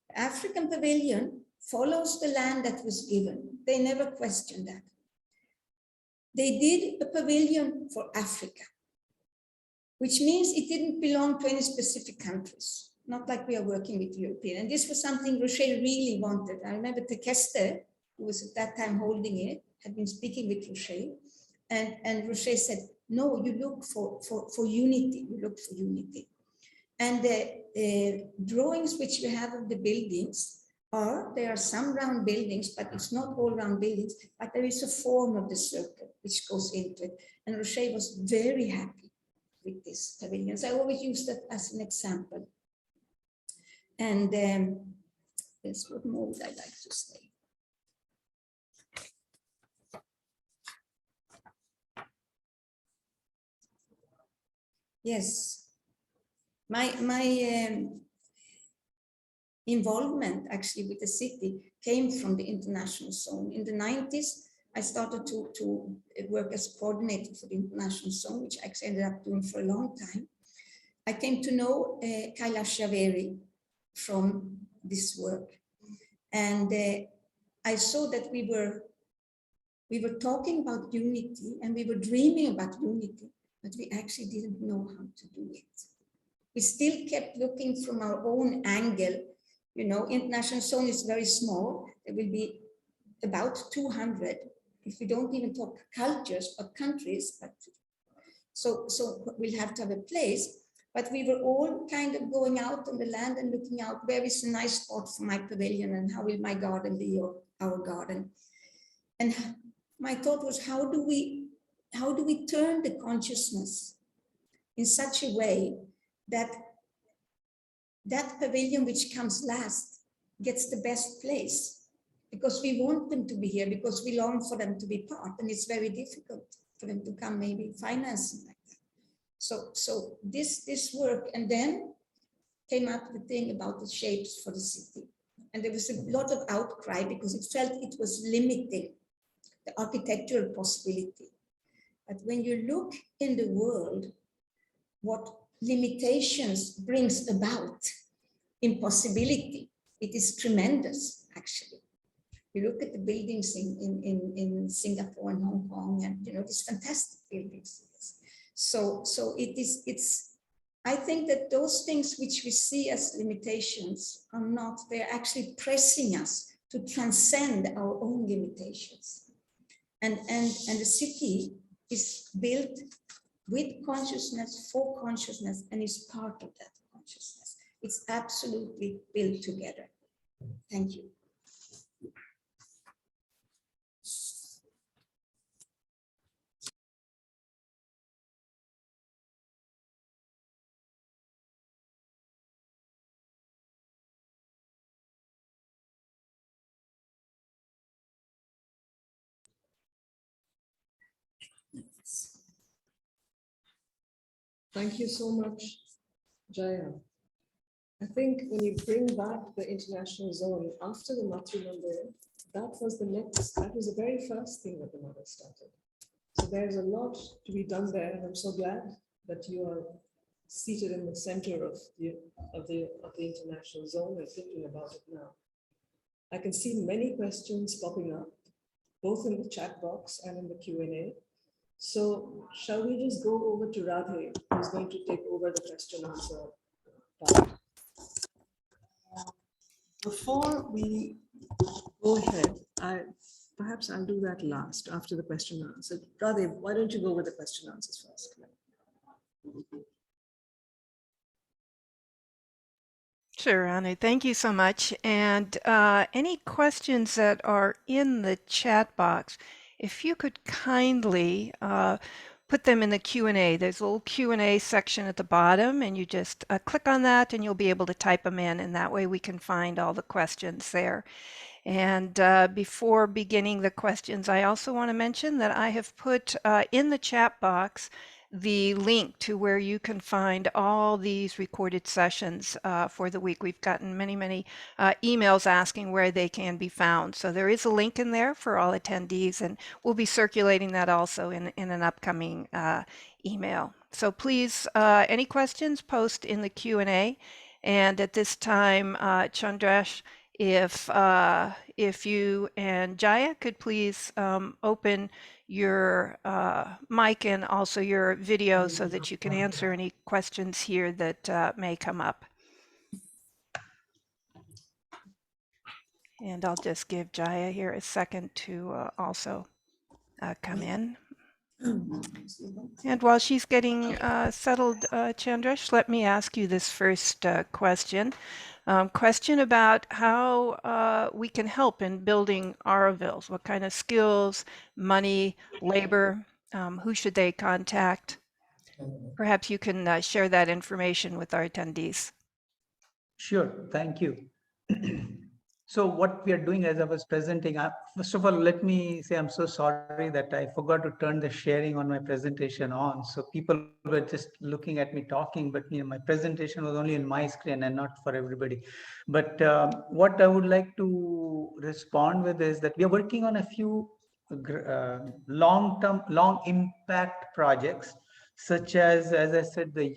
the African pavilion follows the land that was given. They never questioned that. They did a pavilion for Africa, which means it didn't belong to any specific countries, not like we are working with European. And this was something Rocher really wanted. I remember Tekeste, who was at that time holding it, had been speaking with Rocher, and Rocher said, no, you look for unity, you look for unity. And the drawings which we have of the buildings there are some round buildings, but it's not all round buildings, but there is a form of the circle which goes into it. And Rocher was very happy with these pavilions. I always use that as an example. And yes, what more would I like to say? Yes, my involvement actually with the city came from the international zone. In the 90s, I started to work as a coordinator for the international zone, which I actually ended up doing for a long time. I came to know Kailash Javeri from this work. And I saw that we were talking about unity and we were dreaming about unity, but we actually didn't know how to do it. We still kept looking from our own angle. You know, international zone is very small. There will be about 200, if we don't even talk cultures or countries, but so we'll have to have a place. But we were all kind of going out on the land and looking out, where is a nice spot for my pavilion and how will my garden be, or our garden? And my thought was, how do we turn the consciousness in such a way that that pavilion which comes last gets the best place? Because we want them to be here, because we long for them to be part, and it's very difficult for them to come, maybe financing like that. So this work, and then came up the thing about the shapes for the city. And there was a lot of outcry because it felt it was limiting the architectural possibility. But when you look in the world, what limitations brings about impossibility, it is tremendous, actually. You look at the buildings in Singapore and Hong Kong, and you know, these fantastic buildings. So it's, I think that those things which we see as limitations are not, they're actually pressing us to transcend our own limitations. And the city is built with consciousness, for consciousness, and is part of that consciousness. It's absolutely built together. Thank you. Thank you so much, Jaya. I think when you bring back the international zone after the Matri Mandir, that was the very first thing that the mother started. So there's a lot to be done there, and I'm so glad that you are seated in the center of the international zone and thinking about it now. I can see many questions popping up, both in the chat box and in the Q&A. So shall we just go over to Ravi, who's going to take over the question answer part. Before we go ahead, perhaps I'll do that last after the question and answer. Ravi, why don't you go with the question answers first? Sure, Anu, thank you so much. And any questions that are in the chat box, if you could kindly put them in the Q&A. There's a little Q&A section at the bottom, and you just click on that and you'll be able to type them in, and that way we can find all the questions there. And before beginning the questions, I also want to mention that I have put in the chat box the link to where you can find all these recorded sessions for the week. We've gotten many emails asking where they can be found. So there is a link in there for all attendees, and we'll be circulating that also in an upcoming email. So please, any questions, post in the Q&A. And at this time, Chandresh, if you and Jaya could please open your mic and also your video so that you can answer any questions here that may come up. And I'll just give Jaya here a second to also come in. And while she's getting settled, Chandresh, let me ask you this first question. Question about how we can help in building Aurovilles. What kind of skills, money, labor, who should they contact? Perhaps you can share that information with our attendees. Sure, thank you. So what we are doing, as I was presenting, first of all, let me say I'm so sorry that I forgot to turn the sharing on my presentation on. So people were just looking at me talking, but my presentation was only in my screen and not for everybody. But what I would like to respond with is that we are working on a few long impact projects. such as I said, the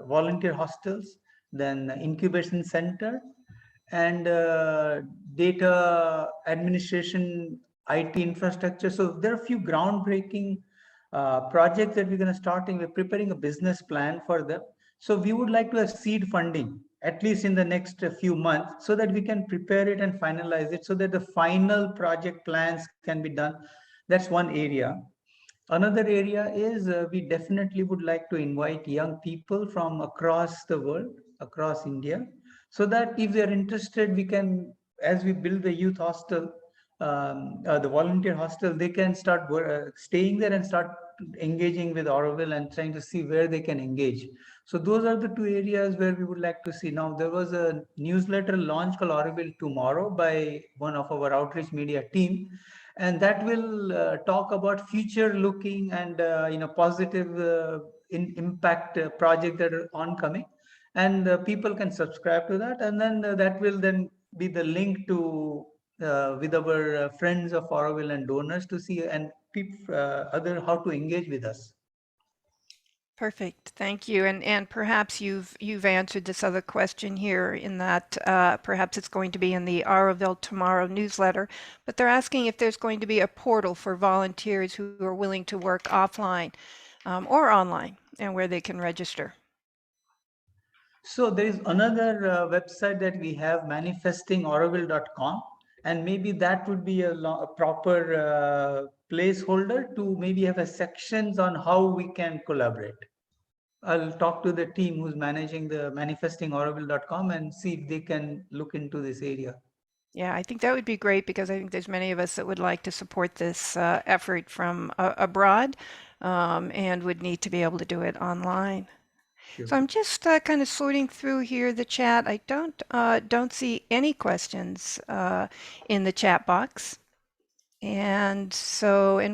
volunteer hostels, then incubation center, and data administration, IT infrastructure. So there are a few groundbreaking projects that we're going to start, and we're preparing a business plan for them. So we would like to have seed funding, at least in the next few months, so that we can prepare it and finalize it, so that the final project plans can be done. That's one area. Another area is we definitely would like to invite young people from across the world, across India, so that if they're interested, we can, as we build the youth hostel, the volunteer hostel, they can start staying there and start engaging with Auroville and trying to see where they can engage. So those are the two areas where we would like to see. Now, there was a newsletter launch called Auroville Tomorrow by one of our outreach media team, and that will talk about future looking and positive impact project that are oncoming, and people can subscribe to that, and then that will then be the link to with our friends of Auroville and donors to see and other how to engage with us. Perfect. Thank you. And perhaps you've answered this other question here in that perhaps it's going to be in the Auroville Tomorrow newsletter, but they're asking if there's going to be a portal for volunteers who are willing to work offline or online, and where they can register. So there is another website that we have, manifestingauroville.com, and maybe that would be a proper placeholder to maybe have a sections on how we can collaborate. I'll talk to the team who's managing the manifestingauroville.com and see if they can look into this area. Yeah, I think that would be great, because I think there's many of us that would like to support this effort from abroad and would need to be able to do it online. Sure. So I'm just kind of sorting through here the chat. I don't see any questions in the chat box. And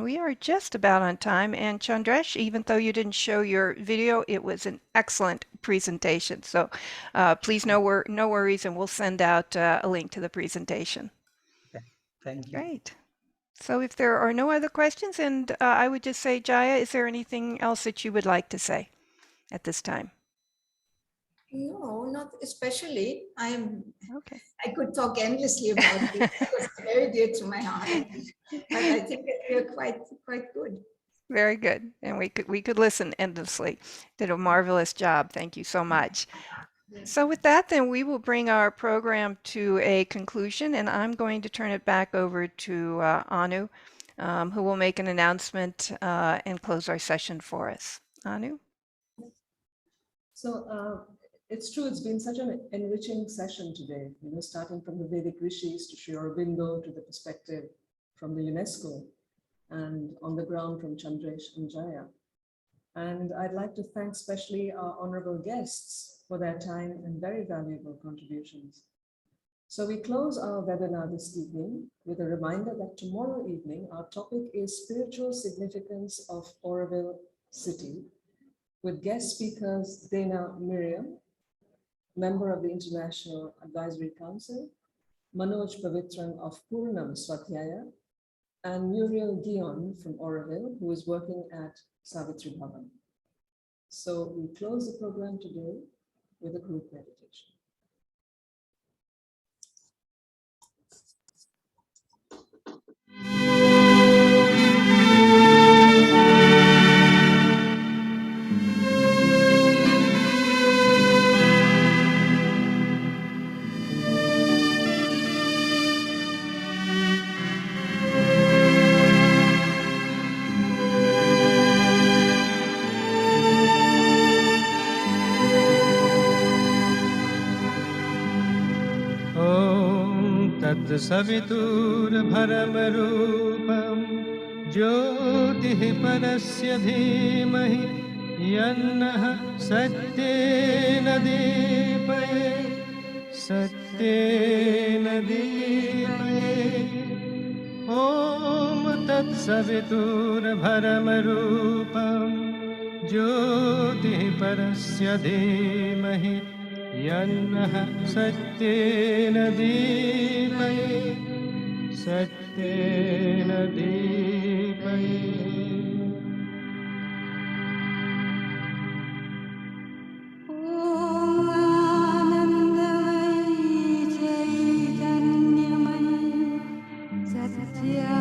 we are just about on time. And Chandresh, even though you didn't show your video, it was an excellent presentation. So please, no worries, and we'll send out a link to the presentation. Okay. Thank you. Great. So if there are no other questions, and I would just say, Jaya, is there anything else that you would like to say at this time? No, not especially. Okay. I could talk endlessly about it. It's very dear to my heart. But I think that we are quite good. Very good. And we could listen endlessly. Did a marvelous job. Thank you so much. So with that, then we will bring our program to a conclusion, and I'm going to turn it back over to Anu, who will make an announcement and close our session for us. Anu? So it's true, it's been such an enriching session today, starting from the Vedic rishis to Shri Aurobindo, to the perspective from the UNESCO, and on the ground from Chandresh and Jaya. And I'd like to thank especially our honorable guests for their time and very valuable contributions. So we close our webinar this evening with a reminder that tomorrow evening our topic is spiritual significance of Auroville city, with guest speakers Dana Miriam, member of the International Advisory Council, Manoj Pavitran of Purnam Swadhyaya, and Muriel Dion from Auroville, who is working at Savitri Bhavan. So we close the program today with a group meditation. सवितुर्भरमरूपं ज्योतिः परस्य धीमहि यन्नः सत्येन दीपये ॐ तत्सवितुर्भरमरूपं ज्योतिः परस्य धीमहि यन्नः सत्येन दीपये सत्येन दीपये Jaya